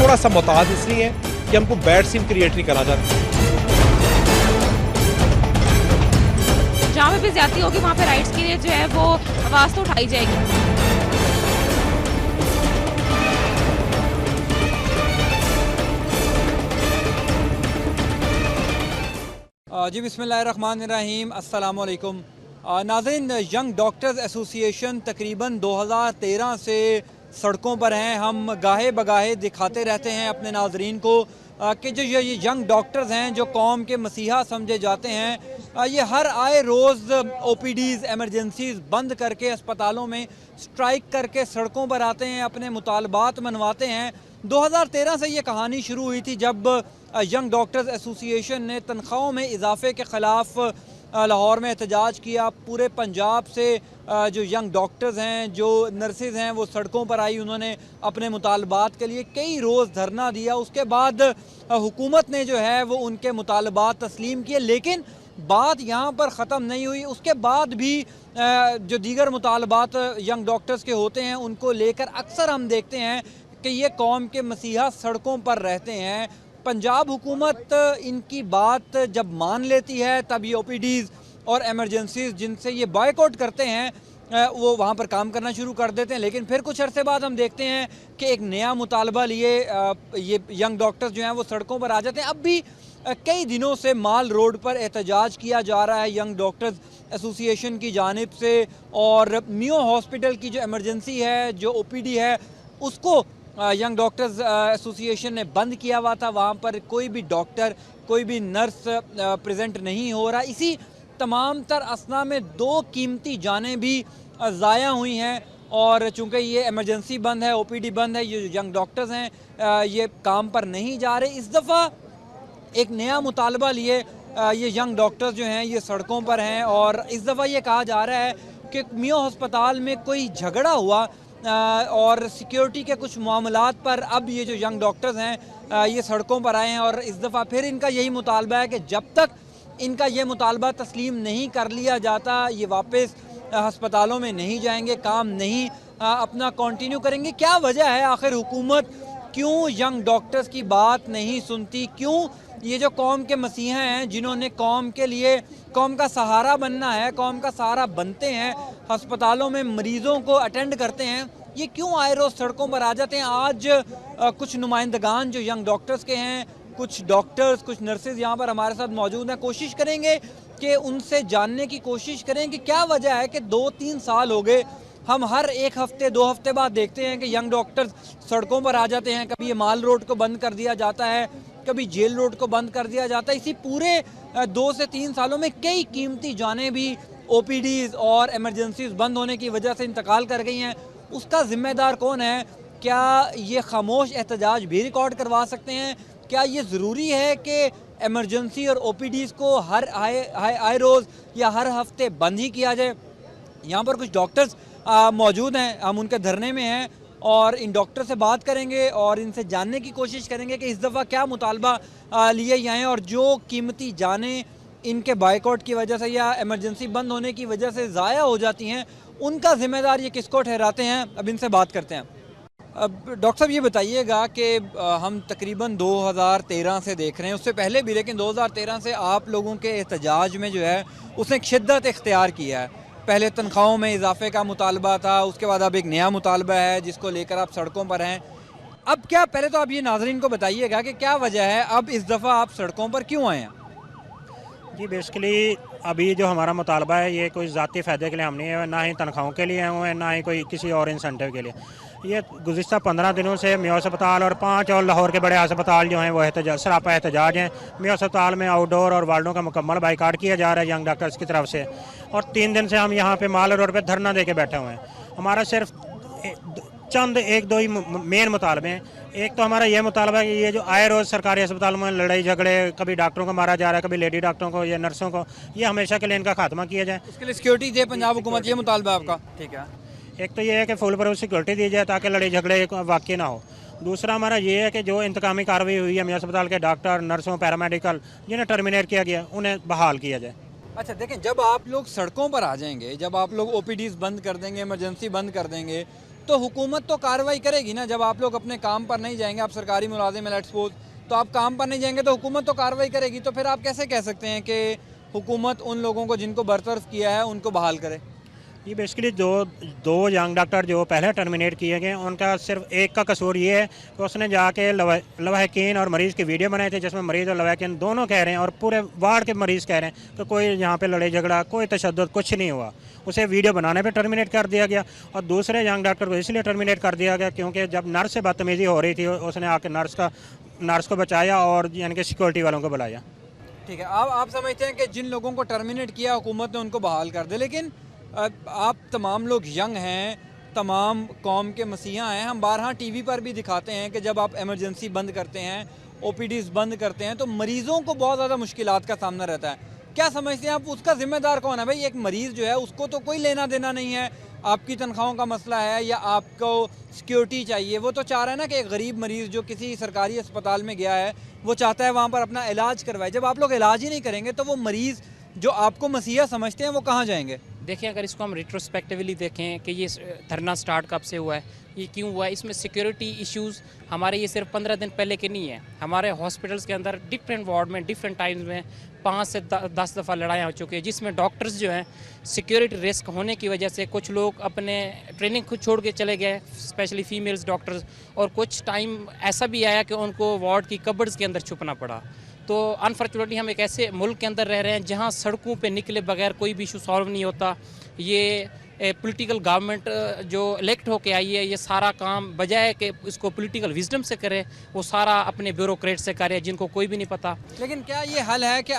थोड़ा सा मोहतात इसलिए है कि हमको बैड सीन क्रिएट नहीं करना चाहते। जहाँ पे भी ज्यादती होगी वहाँ पे राइट्स के लिए जो है वो आवाज़ तो उठाई जाएगी। जी बिस्मिल्लाहिर्रहमानिर्रहीम, अस्सलाम वालेकुम। नाज़रीन, यंग डॉक्टर्स एसोसिएशन तकरीबन 2013 से सड़कों पर हैं। हम गाहे बगाहे दिखाते रहते हैं अपने नाज़रीन को कि जो ये यंग डॉक्टर्स हैं, जो कौम के मसीहा समझे जाते हैं, ये हर आए रोज़ ओपीडीज़ एमरजेंसीज़ बंद करके अस्पतालों में स्ट्राइक करके सड़कों पर आते हैं, अपने मुतालबात मनवाते हैं। 2013 से ये कहानी शुरू हुई थी जब यंग डॉक्टर्स एसोसिएशन ने तनख्वाहों में इजाफे के ख़िलाफ़ लाहौर में एहतजाज किया। पूरे पंजाब से जो यंग डॉक्टर्स हैं, जो नर्सेज़ हैं, वो सड़कों पर आई। उन्होंने अपने मुतालबात के लिए कई रोज़ धरना दिया। उसके बाद हुकूमत ने जो है वो उनके मुतालबात तस्लीम किए, लेकिन बात यहाँ पर ख़त्म नहीं हुई। उसके बाद भी जो दीगर मुतालबात यंग डॉक्टर्स के होते हैं, उनको लेकर अक्सर हम देखते हैं कि ये कौम के मसीहा सड़कों पर रहते हैं। पंजाब हुकूमत इनकी बात जब मान लेती है तब ये ओपीडीज़ और एमरजेंसीज़ जिनसे ये बॉयकॉट करते हैं वो वहाँ पर काम करना शुरू कर देते हैं। लेकिन फिर कुछ अरसे बाद हम देखते हैं कि एक नया मुतालबा लिए ये यंग डॉक्टर्स जो हैं वो सड़कों पर आ जाते हैं। अब भी कई दिनों से माल रोड पर एहतजाज किया जा रहा है यंग डॉक्टर्स एसोसिएशन की जानिब से, और मियो हॉस्पिटल की जो एमरजेंसी है, जो ओपीडी है, उसको यंग डॉक्टर्स एसोसिएशन ने बंद किया हुआ था। वहाँ पर कोई भी डॉक्टर, कोई भी नर्स प्रेजेंट नहीं हो रहा। इसी तमाम तर असना में 2 कीमती जानें भी ज़ाया हुई हैं, और चूँकि ये एमरजेंसी बंद है, ओपीडी बंद है, ये यंग डॉक्टर्स हैं ये काम पर नहीं जा रहे। इस दफ़ा एक नया मुतालबा लिए ये यंग डॉक्टर्स जो हैं ये सड़कों पर हैं, और इस दफ़ा ये कहा जा रहा है कि मियो अस्पताल में कोई झगड़ा हुआ और सिक्योरिटी के कुछ मामलात पर अब ये जो यंग डॉक्टर्स हैं ये सड़कों पर आए हैं। और इस दफ़ा फिर इनका यही मुतालबा है कि जब तक इनका ये मुतालबा तस्लीम नहीं कर लिया जाता, ये वापस अस्पतालों में नहीं जाएंगे, काम नहीं अपना कंटिन्यू करेंगे। क्या वजह है आखिर हुकूमत क्यों यंग डॉक्टर्स की बात नहीं सुनती? क्यों ये जो कौम के मसीहा हैं, जिन्होंने कौम के लिए, कौम का सहारा बनना है, कौम का सहारा बनते हैं, अस्पतालों में मरीज़ों को अटेंड करते हैं, ये क्यों आए रोज़ सड़कों पर आ जाते हैं? आज कुछ नुमाइंदगान जो यंग डॉक्टर्स के हैं, कुछ डॉक्टर्स, कुछ नर्सेज़ यहाँ पर हमारे साथ मौजूद हैं। कोशिश करेंगे कि उनसे जानने की कोशिश करें कि क्या वजह है कि 2-3 साल हो गए हम हर 1 हफ़्ते 2 हफ़्ते बाद देखते हैं कि यंग डॉक्टर्स सड़कों पर आ जाते हैं। कभी ये माल रोड को बंद कर दिया जाता है, कभी जेल रोड को बंद कर दिया जाता है। इसी पूरे 2 से 3 सालों में कई कीमती जानें भी ओपीडीज़ और एमरजेंसीज़ बंद होने की वजह से इंतकाल कर गई हैं। उसका ज़िम्मेदार कौन है? क्या ये खामोश एहतजाज भी रिकॉर्ड करवा सकते हैं? क्या ये ज़रूरी है कि एमरजेंसी और ओपीडीज़ को हर आए रोज़ या हर हफ्ते बंद ही किया जाए? यहाँ पर कुछ डॉक्टर्स मौजूद हैं, हम उनके धरने में हैं और इन डॉक्टर से बात करेंगे और इनसे जानने की कोशिश करेंगे कि इस दफ़ा क्या मुतालबा लिए यहाँ और जो कीमती जानें इनके बाइकआउट की वजह से या एमरजेंसी बंद होने की वजह से ज़ाया हो जाती हैं, उनका ज़िम्मेदार ये किसको ठहराते हैं? अब इनसे बात करते हैं। अब डॉक्टर साहब ये बताइएगा कि हम तकरीबन 2013 से देख रहे हैं, उससे पहले भी, लेकिन 2013 से आप लोगों के एहतजाज में जो है उसने एक शिद्दत इख्तियार किया है। पहले तनख्वाहों में इजाफे का मुतालबा था, उसके बाद अब एक नया मुतालबा है जिसको लेकर आप सड़कों पर हैं। अब क्या, पहले तो आप ये नाज़रीन को बताइएगा कि क्या वजह है अब इस दफ़ा आप सड़कों पर क्यों आए हैं? जी बेसिकली अभी जो हमारा मुतालबा है ये कोई ज़ाती फ़ायदे के लिए हम नहीं है, ना ही तनख्वाहों के लिए हुए हैं, ना ही कोई किसी और इंसेंटिव के लिए। ये गुज़िश्ता 15 दिनों से मियो अस्पताल और 5 और लाहौर के बड़े अस्पताल जो हैं वो सरापा एहतजाज हैं। मियो अस्पताल में आउटडोर और वार्डों का मुकम्मल बाइकाट किया जा रहा है यंग डॉक्टर्स की तरफ से, और 3 दिन से हम यहाँ पे माल रोड पे धरना दे के बैठे हुए हैं। हमारा सिर्फ चंद 1-2 ही मेन मुतालबे हैं। एक तो हमारा ये मुतालबा है कि ये जो आए रोज़ सरकारी अस्पतालों में लड़ाई झगड़े, कभी डॉक्टरों को मारा जा रहा है, कभी लेडी डॉक्टरों को या नर्सों को, ये हमेशा के लिए इनका खात्मा किया जाए। उसके लिए सिक्योरिटी दे पंजाब हुकूमत, ये मुतालबा आपका? ठीक है। एक तो ये है कि फुल प्रूफ सिक्योरिटी दी जाए ताकि लड़ाई झगड़े वाकई ना हो। दूसरा हमारा ये है कि जो इंतकामी कार्रवाई हुई है मियाँ अस्पताल के डॉक्टर, नर्सों, पैरामेडिकल जिन्हें टर्मिनेट किया गया, उन्हें बहाल किया जाए। अच्छा देखें, जब आप लोग सड़कों पर आ जाएंगे, जब आप लोग ओपीडीज़ बंद कर देंगे, इमरजेंसी बंद कर देंगे, तो हुकूमत तो कार्रवाई करेगी ना, जब आप लोग अपने काम पर नहीं जाएंगे, आप सरकारी मुलाजिम हैं लेट्स सपोज, तो आप काम पर नहीं जाएंगे तो हुकूमत तो कार्रवाई करेगी। तो फिर आप कैसे कह सकते हैं कि हुकूमत उन लोगों को जिनको बरतरफ किया है उनको बहाल करे? ये बेसिकली जो दो यंग डॉक्टर जो पहले टर्मिनेट किए गए, उनका सिर्फ एक का कसूर ये है कि उसने जाके लवाहकीन और मरीज़ की वीडियो बनाई थी, जिसमें मरीज़ और लवाहकीन दोनों कह रहे हैं और पूरे वार्ड के मरीज़ कह रहे हैं कि कोई यहाँ पे लड़ाई झगड़ा, कोई तशद्दुद कुछ नहीं हुआ। उसे वीडियो बनाने पे टर्मिनेट कर दिया गया। और दूसरे यंग डॉक्टर को इसलिए टर्मिनेट कर दिया गया क्योंकि जब नर्स से बदतमीज़ी हो रही थी, उसने आके नर्स को बचाया और यानी कि सिक्योरिटी वालों को बुलाया। ठीक है, आप समझते हैं कि जिन लोगों को टर्मिनेट किया हुकूमत ने उनको बहाल कर दे, लेकिन आप तमाम लोग यंग हैं, तमाम कौम के मसीहा हैं। हम बारहा टीवी पर भी दिखाते हैं कि जब आप एमरजेंसी बंद करते हैं, ओपीडीज़ बंद करते हैं, तो मरीज़ों को बहुत ज़्यादा मुश्किलात का सामना रहता है। क्या समझते हैं आप, उसका ज़िम्मेदार कौन है? भाई एक मरीज़ जो है उसको तो कोई लेना देना नहीं है, आपकी तनख्वाहों का मसला है या आपको सिक्योरिटी चाहिए। वो तो चाह रहा है ना कि एक गरीब मरीज़ जो किसी सरकारी अस्पताल में गया है, वो चाहता है वहाँ पर अपना इलाज करवाए। जब आप लोग इलाज ही नहीं करेंगे तो वो मरीज़ जो आपको मसीहा समझते हैं वो कहाँ जाएंगे? देखिए, अगर इसको हम रिट्रोस्पेक्टिवली देखें कि ये धरना स्टार्ट कब से हुआ है, ये क्यों हुआ है, इसमें सिक्योरिटी इश्यूज़ हमारे ये सिर्फ 15 दिन पहले के नहीं है। हमारे हॉस्पिटल्स के अंदर डिफरेंट वार्ड में डिफरेंट टाइम्स में 5 से 10 दफ़ा लड़ाइयाँ हो चुकी है, जिसमें डॉक्टर्स जो हैं सिक्योरिटी रिस्क होने की वजह से कुछ लोग अपने ट्रेनिंग खुद छोड़ के चले गए, स्पेशली फीमेल्स डॉक्टर्स, और कुछ टाइम ऐसा भी आया कि उनको वार्ड की कबर्ड्स के अंदर छुपना पड़ा। तो अनफॉर्चुनेटली हम एक ऐसे मुल्क के अंदर रह रहे हैं जहां सड़कों पे निकले बगैर कोई भी इशू सॉल्व नहीं होता। ये पॉलिटिकल गवर्नमेंट जो इलेक्ट होके आई है, ये सारा काम बजाय कि इसको पॉलिटिकल विजडम से करे, वो सारा अपने ब्यूरोक्रेट से करे जिनको कोई भी नहीं पता। लेकिन क्या ये हल है कि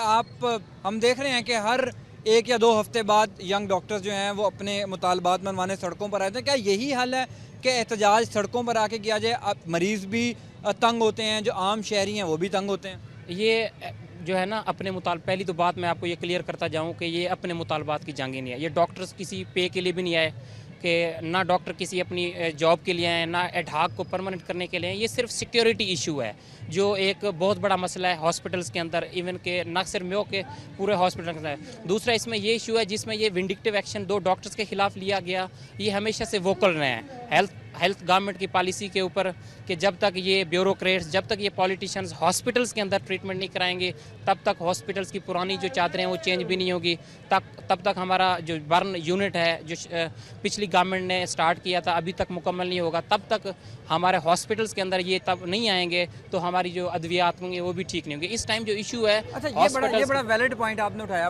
हम देख रहे हैं कि हर 1 या 2 हफ्ते बाद यंग डॉक्टर्स जो हैं वो अपने मुतालबात मनवाने सड़कों पर आए थे? क्या यही हल है कि एहतजाज सड़कों पर आके किया जाए? अब मरीज़ भी तंग होते हैं, जो आम शहरी हैं वो भी तंग होते हैं। ये जो है ना अपने पहली तो बात मैं आपको ये क्लियर करता जाऊं कि ये अपने मुतालबात की जंग ही नहीं है। ये डॉक्टर्स किसी पे के लिए भी नहीं आए, कि ना डॉक्टर किसी अपनी जॉब के लिए आए, ना एडहाक को परमानेंट करने के लिए। ये सिर्फ सिक्योरिटी इशू है जो एक बहुत बड़ा मसला है हॉस्पिटल्स के अंदर, इवन के ना सिर्फ म्यो के पूरे हॉस्पिटल के अंदर। दूसरा इसमें ये इशू है जिसमें ये विंडिक्टिव एक्शन 2 डॉक्टर्स के खिलाफ लिया गया। ये हमेशा से वोकल रहे हैं हेल्थ गवर्नमेंट की पॉलिसी के ऊपर कि जब तक ये ब्यूरोक्रेट्स, जब तक ये पॉलिटिशियंस हॉस्पिटल्स के अंदर ट्रीटमेंट नहीं कराएंगे, तब तक हॉस्पिटल्स की पुरानी जो चादरें हैं वो चेंज भी नहीं होगी। तब तक हमारा जो बर्न यूनिट है जो पिछली गवर्नमेंट ने स्टार्ट किया था अभी तक मुकम्मल नहीं होगा। तब तक हमारे हॉस्पिटल्स के अंदर ये तब नहीं आएंगे तो हमारी जो अद्वियात होंगे वो भी ठीक नहीं होंगे। इस टाइम जो इशू है, अच्छा ये बड़ा वैलिड पॉइंट आपने उठाया।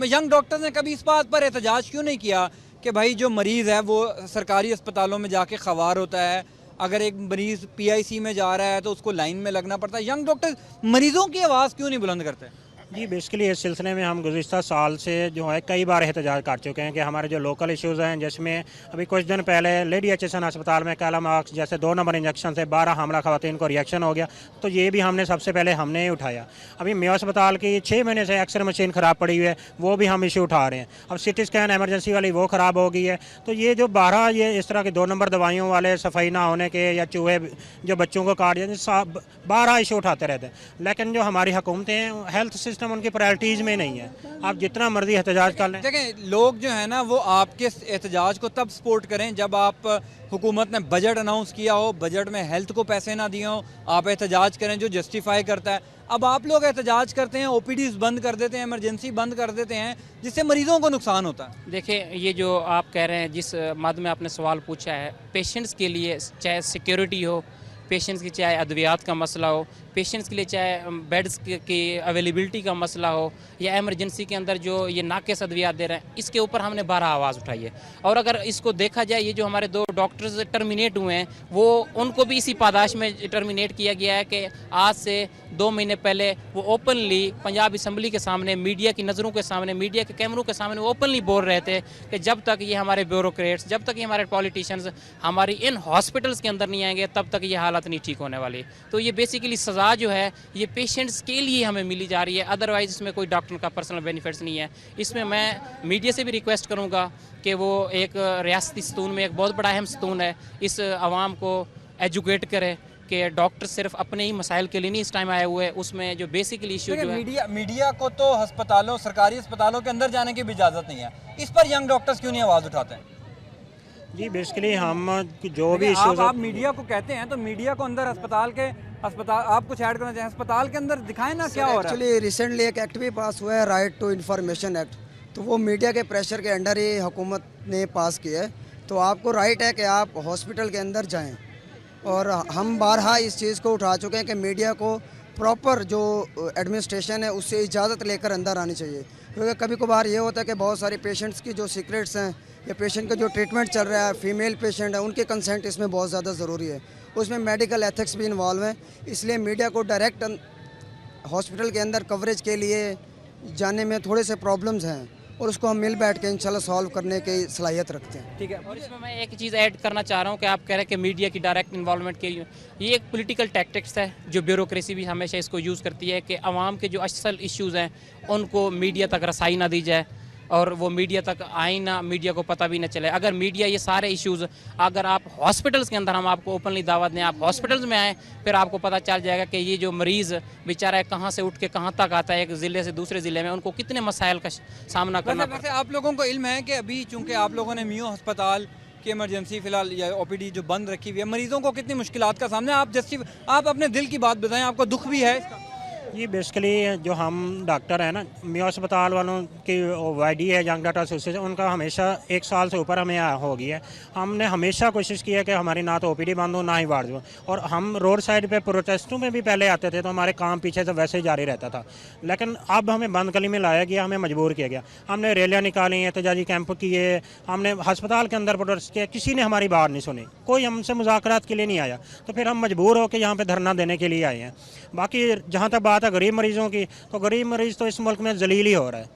यंग डॉक्टर्स ने कभी इस बात पर एहतजाज क्यों नहीं किया कि भाई जो मरीज़ है वो सरकारी अस्पतालों में जाके ख्वार होता है, अगर एक मरीज़ PIC में जा रहा है तो उसको लाइन में लगना पड़ता है? यंग डॉक्टर मरीज़ों की आवाज़ क्यों नहीं बुलंद करते? जी बेसिकली इस सिलसिले में हम गुज़िस्ता साल से जो है कई बार एहतजाज कर चुके हैं कि हमारे जो लोकल इश्यूज़ हैं, जिसमें अभी कुछ दिन पहले लेडी HSN अस्पताल में कैलामाक्स जैसे 2 नंबर इंजेक्शन से 12 हमला ख़वातीन को रिएक्शन हो गया, तो ये भी हमने सबसे पहले हमने ही उठाया। अभी म्यो अस्पताल की 6 महीने से एक्सरे मशीन ख़राब पड़ी हुई है, वो भी हम इशू उठा रहे हैं। अब CT स्कैन एमरजेंसी वाली वो ख़राब हो गई है। तो ये जो 12 ये इस तरह के 2 नंबर दवाइयों वाले, सफाई ना होने के या चूहे जो बच्चों को काट दिया, 12 इशू उठाते रहते हैं। लेकिन जो हमारी हुकूमतें हैं, हेल्थ सिस्टम उनकी प्रायोरिटीज़ में नहीं है। आप जितना मर्जी एहतजाज कर लें। देखें, लोग जो है ना वो आपके एहतजाज को तब सपोर्ट करें जब आप हुकूमत ने बजट अनाउंस किया हो, बजट में हेल्थ को पैसे ना दिए हों, आप एहतजाज करें जो जस्टिफाई करता है। अब आप लोग एहतजाज करते हैं, OPDs बंद कर देते हैं, इमरजेंसी बंद कर देते हैं, जिससे मरीजों को नुकसान होता है। देखिए, ये जो आप कह रहे हैं, जिस मद में आपने सवाल पूछा है, पेशेंट्स के लिए चाहे सिक्योरिटी हो, पेशेंट्स की चाहे अद्वियात का मसला हो, पेशेंट्स के लिए चाहे बेड्स की अवेलेबिलिटी का मसला हो, या एमरजेंसी के अंदर जो ये नाक़िस अद्वियात दे रहे हैं, इसके ऊपर हमने 12 आवाज़ उठाई है। और अगर इसको देखा जाए, ये जो हमारे 2 डॉक्टर्स टर्मिनेट हुए हैं, वो उनको भी इसी पादाश में टर्मिनेट किया गया है कि आज से 2 महीने पहले वो ओपनली पंजाब असम्बली के सामने, मीडिया की नज़रों के सामने, मीडिया के कैमरों के सामने वो ओपनली बोल रहे थे कि जब तक ये हमारे ब्यूरोक्रेट्स, जब तक ये हमारे पॉलिटिशियंस हमारी इन हॉस्पिटल्स के अंदर नहीं आएंगे, तब तक ये हालत नहीं ठीक होने वाली। तो ये बेसिकली सज़ा जो है ये पेशेंट्स के लिए हमें मिली जा रही है, अदरवाइज़ इसमें कोई डॉक्टर का पर्सनल बेनिफिट्स नहीं है। इसमें मैं मीडिया से भी रिक्वेस्ट करूँगा कि वो एक रियासती सतून में एक बहुत बड़ा अहम सतून है, इस आवाम को एजुकेट करे कि डॉक्टर सिर्फ अपने ही मसाइल के लिए नहीं इस टाइम आए हुए, उसमें जो बेसिकली इशू जो है। मीडिया को तो अस्पतालों, सरकारी अस्पतालों के अंदर जाने की भी इजाज़त नहीं है। इस पर यंग डॉक्टर्स क्यों नहीं आवाज़ उठाते हैं? जी बेसिकली हम जो भी देखिए, इश्यूज आप मीडिया को कहते हैं तो मीडिया को अंदर अस्पताल आप कुछ ऐड करना चाहें अस्पताल के अंदर दिखाएं ना क्या हो रहा है। एक्चुअली रिसेंटली एक एक्ट भी पास हुआ है, राइट टू इन्फॉर्मेशन एक्ट, तो वो मीडिया के प्रेशर के अंडर ही हुकूमत ने पास किया है। तो आपको राइट है कि आप हॉस्पिटल के अंदर जाएं, और हम बारहा इस चीज़ को उठा चुके हैं कि मीडिया को प्रॉपर जो एडमिनिस्ट्रेशन है उससे इजाज़त लेकर अंदर आनी चाहिए, क्योंकि कभी कभार ये होता है कि बहुत सारे पेशेंट्स की जो सीक्रेट्स हैं या पेशेंट का जो ट्रीटमेंट चल रहा है, फीमेल पेशेंट है, उनके कंसेंट इसमें बहुत ज़्यादा ज़रूरी है, उसमें मेडिकल एथिक्स भी इन्वॉल्व हैं। इसलिए मीडिया को डायरेक्ट हॉस्पिटल के अंदर कवरेज के लिए जाने में थोड़े से प्रॉब्लम्स हैं, और उसको हम मिल बैठ के इंशाल्लाह सॉल्व करने की सलाहियत रखते हैं। ठीक है, और इसमें मैं एक चीज़ ऐड करना चाह रहा हूँ कि आप कह रहे हैं कि मीडिया की डायरेक्ट इन्वॉल्वमेंट के ये एक पॉलिटिकल टैक्टिक्स है जो ब्यूरोक्रेसी भी हमेशा इसको यूज़ करती है कि आवाम के जो असल इश्यूज़ हैं उनको मीडिया तक रसाई ना दी जाए और वो मीडिया तक आए ना, मीडिया को पता भी ना चले। अगर मीडिया ये सारे इश्यूज़, अगर आप हॉस्पिटल्स के अंदर, हम आपको ओपनली दावत दें, आप हॉस्पिटल्स में आएँ, फिर आपको पता चल जाएगा कि ये जो मरीज़ बेचारा है कहाँ से उठ के कहाँ तक आता है एक ज़िले से दूसरे ज़िले में, उनको कितने मसाइल का सामना करना पड़ता है। वैसे आप लोगों को इल्म है कि अभी चूंकि आप लोगों ने मियो अस्पताल की इमरजेंसी फिलहाल या ओपीडी जो बंद रखी हुई है, मरीजों को कितनी मुश्किलात का सामना, आप अपने दिल की बात बताएं, आपको दुख भी है इसका? ये बेसिकली जो हम डॉक्टर हैं ना, मियाँ अस्पताल वालों की वाईडी है यंग डॉक्टर एसोसिएशन, उनका हमेशा 1 साल से ऊपर हमें हो गई है। हमने हमेशा कोशिश की है कि हमारी ना तो ओपीडी बंद हो ना ही वार्ड हो, और हम रोड साइड पे प्रोटेस्टों में भी पहले आते थे तो हमारे काम पीछे से वैसे ही जारी रहता था। लेकिन अब हमें बंद गली में लाया गया, हमें मजबूर किया गया। हमने रैलियाँ निकाली, एहतजाजी कैंप किए, हमने अस्पताल के अंदर प्रोटेस्ट किया, किसी ने हमारी बात नहीं सुनी, कोई हमसे मुज़ाकरात के लिए नहीं आया। तो फिर हम मजबूर होकर यहाँ पर धरना देने के लिए आए हैं। बाकी जहाँ तक बात है गरीब मरीज़ों की, तो गरीब मरीज़ तो इस मुल्क में जलील ही हो रहा है,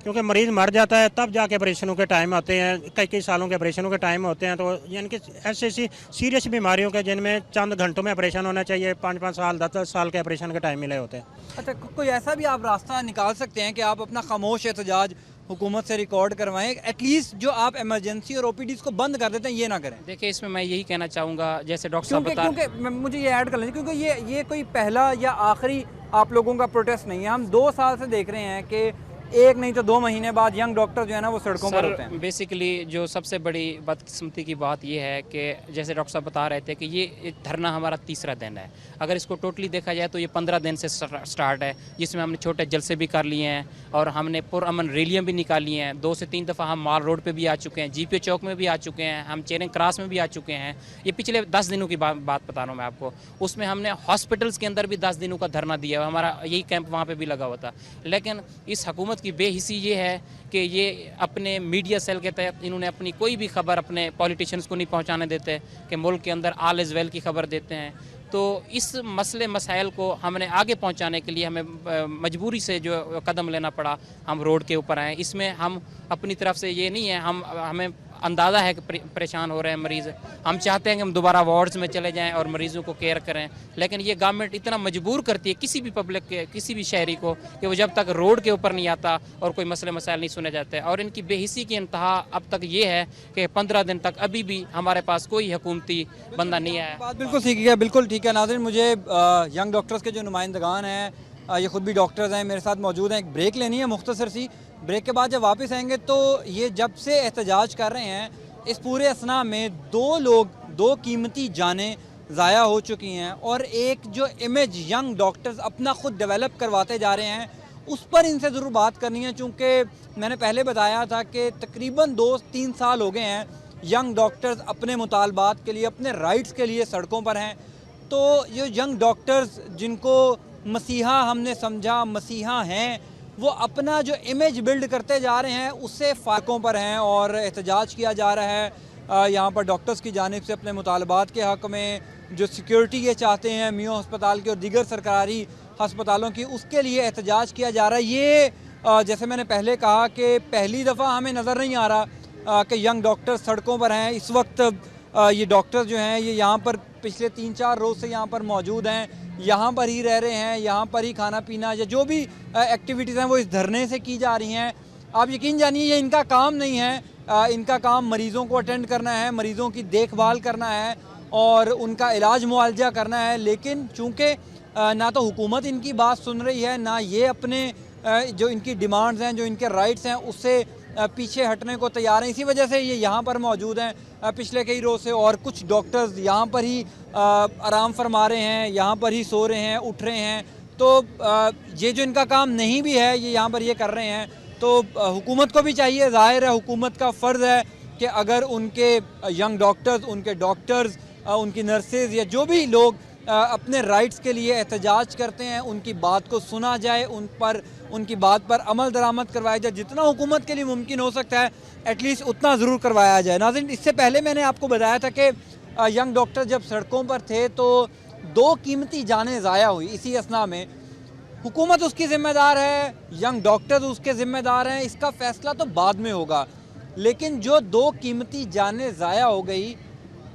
क्योंकि मरीज़ मर जाता है तब जाके ऑपरेशनों के टाइम आते हैं, कई सालों के ऑपरेशनों के टाइम होते हैं। तो यानी कि ऐसी सीरियस बीमारियों के जिनमें चंद घंटों में ऑपरेशन होना चाहिए, 5-5 साल 10-10 साल के ऑपरेशन के टाइम मिले होते हैं। अच्छा, कोई ऐसा भी आप रास्ता निकाल सकते हैं कि आप अपना खामोश एहतजाज हुकूमत से रिकॉर्ड करवाएं, एटलीस्ट जो आप इमरजेंसी और ओपीडीज़ को बंद कर देते हैं ये ना करें? देखिए, इसमें मैं यही कहना चाहूँगा, जैसे डॉक्टर साहब बता रहे हैं, क्योंकि मुझे ये ऐड कर लें, क्योंकि ये कोई पहला या आखिरी आप लोगों का प्रोटेस्ट नहीं है। हम 2 साल से देख रहे हैं कि एक नहीं तो 2 महीने बाद यंग डॉक्टर जो है ना वो सड़कों पर होते हैं। बेसिकली जो सबसे बड़ी बदकिस्मती की बात यह है कि जैसे डॉक्टर साहब बता रहे थे कि ये धरना हमारा 3रा दिन है। अगर इसको टोटली देखा जाए तो ये 15 दिन से स्टार्ट है, जिसमें हमने छोटे जलसे भी कर लिए हैं और हमने पुरअमन रैलियाँ भी निकाली हैं। 2 से 3 दफ़ा हम माल रोड पर भी आ चुके हैं, जीपीओ चौक में भी आ चुके हैं, हम चेरिंग क्रॉस में भी आ चुके हैं। ये पिछले 10 दिनों की बात बता रहा हूँ मैं आपको। उसमें हमने हॉस्पिटल्स के अंदर भी 10 दिनों का धरना दिया, हमारा यही कैंप वहाँ पर भी लगा हुआ था। लेकिन इस हुकूमत की बेहिसी ये है कि ये अपने मीडिया सेल के तहत इन्होंने अपनी कोई भी खबर अपने पॉलिटिशियंस को नहीं पहुंचाने देते कि मुल्क के अंदर ऑल इज़ वेल की खबर देते हैं। तो इस मसले मसाइल को हमने आगे पहुंचाने के लिए हमें मजबूरी से जो कदम लेना पड़ा, हम रोड के ऊपर आए। इसमें हम अपनी तरफ से ये नहीं है, हमें अंदाज़ा है कि परेशान हो रहे हैं मरीज़। हम चाहते हैं कि हम दोबारा वार्ड्स में चले जाएं और मरीज़ों को केयर करें, लेकिन ये गवर्नमेंट इतना मजबूर करती है किसी भी पब्लिक के, किसी भी शहरी को, कि वो जब तक रोड के ऊपर नहीं आता और कोई मसले मसाइल नहीं सुने जाते। और इनकी बेहिसी की इंतहा अब तक ये है कि 15 दिन तक अभी भी हमारे पास कोई हुकूमती बंदा नहीं आया। बात बिल्कुल ठीक है, बिल्कुल ठीक है। नाज़रीन, मुझे यंग डॉक्टर्स के जो नुमाइंदगान हैं, ये ख़ुद भी डॉक्टर्स हैं, मेरे साथ मौजूद हैं। एक ब्रेक लेनी है मुख्तसर सी, ब्रेक के बाद जब वापस आएंगे तो ये जब से एहतजाज कर रहे हैं इस पूरे असना में 2 कीमती जानें ज़ाया हो चुकी हैं, और एक जो इमेज यंग डॉक्टर्स अपना ख़ुद डेवलप करवाते जा रहे हैं उस पर इनसे ज़रूर बात करनी है। चूँकि मैंने पहले बताया था कि तकरीबन 2-3 साल हो गए हैं यंग डॉक्टर्स अपने मुतालबात के लिए, अपने राइट्स के लिए सड़कों पर हैं। तो ये यंग डॉक्टर्स जिनको मसीहा हमने समझा, मसीहा हैं, वो अपना जो इमेज बिल्ड करते जा रहे हैं उससे फारकों पर हैं और एहतजाज किया जा रहा है यहाँ पर डॉक्टर्स की जानिब से अपने मुतालबात के हक़ में। जो सिक्योरिटी ये चाहते हैं मियो अस्पताल की और दीगर सरकारी हस्पतालों की, उसके लिए एहतजाज किया जा रहा है। ये जैसे मैंने पहले कहा कि पहली दफ़ा हमें नज़र नहीं आ रहा कि यंग डॉक्टर्स सड़कों पर हैं। इस वक्त ये डॉक्टर्स जो हैं ये यहाँ पर पिछले 3-4 रोज़ से यहाँ पर मौजूद हैं, यहाँ पर ही रह रहे हैं, यहाँ पर ही खाना पीना या जो भी एक्टिविटीज़ हैं वो इस धरने से की जा रही हैं। आप यकीन जानिए ये इनका काम नहीं है, इनका काम मरीज़ों को अटेंड करना है, मरीज़ों की देखभाल करना है और उनका इलाज मुआवजा करना है। लेकिन चूँकि ना तो हुकूमत इनकी बात सुन रही है, ना ये अपने जो इनकी डिमांड्स हैं, जो इनके राइट्स हैं उससे पीछे हटने को तैयार हैं। इसी वजह से ये यहाँ पर मौजूद हैं पिछले कई रोज़ से, और कुछ डॉक्टर्स यहाँ पर ही आराम फरमा रहे हैं, यहाँ पर ही सो रहे हैं, उठ रहे हैं। तो ये जो इनका काम नहीं भी है ये यहाँ पर ये कर रहे हैं, तो हुकूमत को भी चाहिए, ज़ाहिर है हुकूमत का फ़र्ज़ है कि अगर उनके यंग डॉक्टर्स, उनके डॉक्टर्स, उनकी नर्सेज़ या जो भी लोग अपने राइट्स के लिए एहतजाज करते हैं उनकी बात को सुना जाए, उनकी बात पर अमल दरामद करवाया जाए। जितना हुकूमत के लिए मुमकिन हो सकता है एटलीस्ट उतना ज़रूर करवाया जाए। नाज़रीन, इससे पहले मैंने आपको बताया था कि यंग डॉक्टर जब सड़कों पर थे तो 2 कीमती जानें ज़ाया हुई इसी असना में। हुकूमत उसकी ज़िम्मेदार है, यंग डॉक्टर्स उसके ज़िम्मेदार हैं, इसका फ़ैसला तो बाद में होगा। लेकिन जो 2 कीमती जानें ज़ाया हो गई,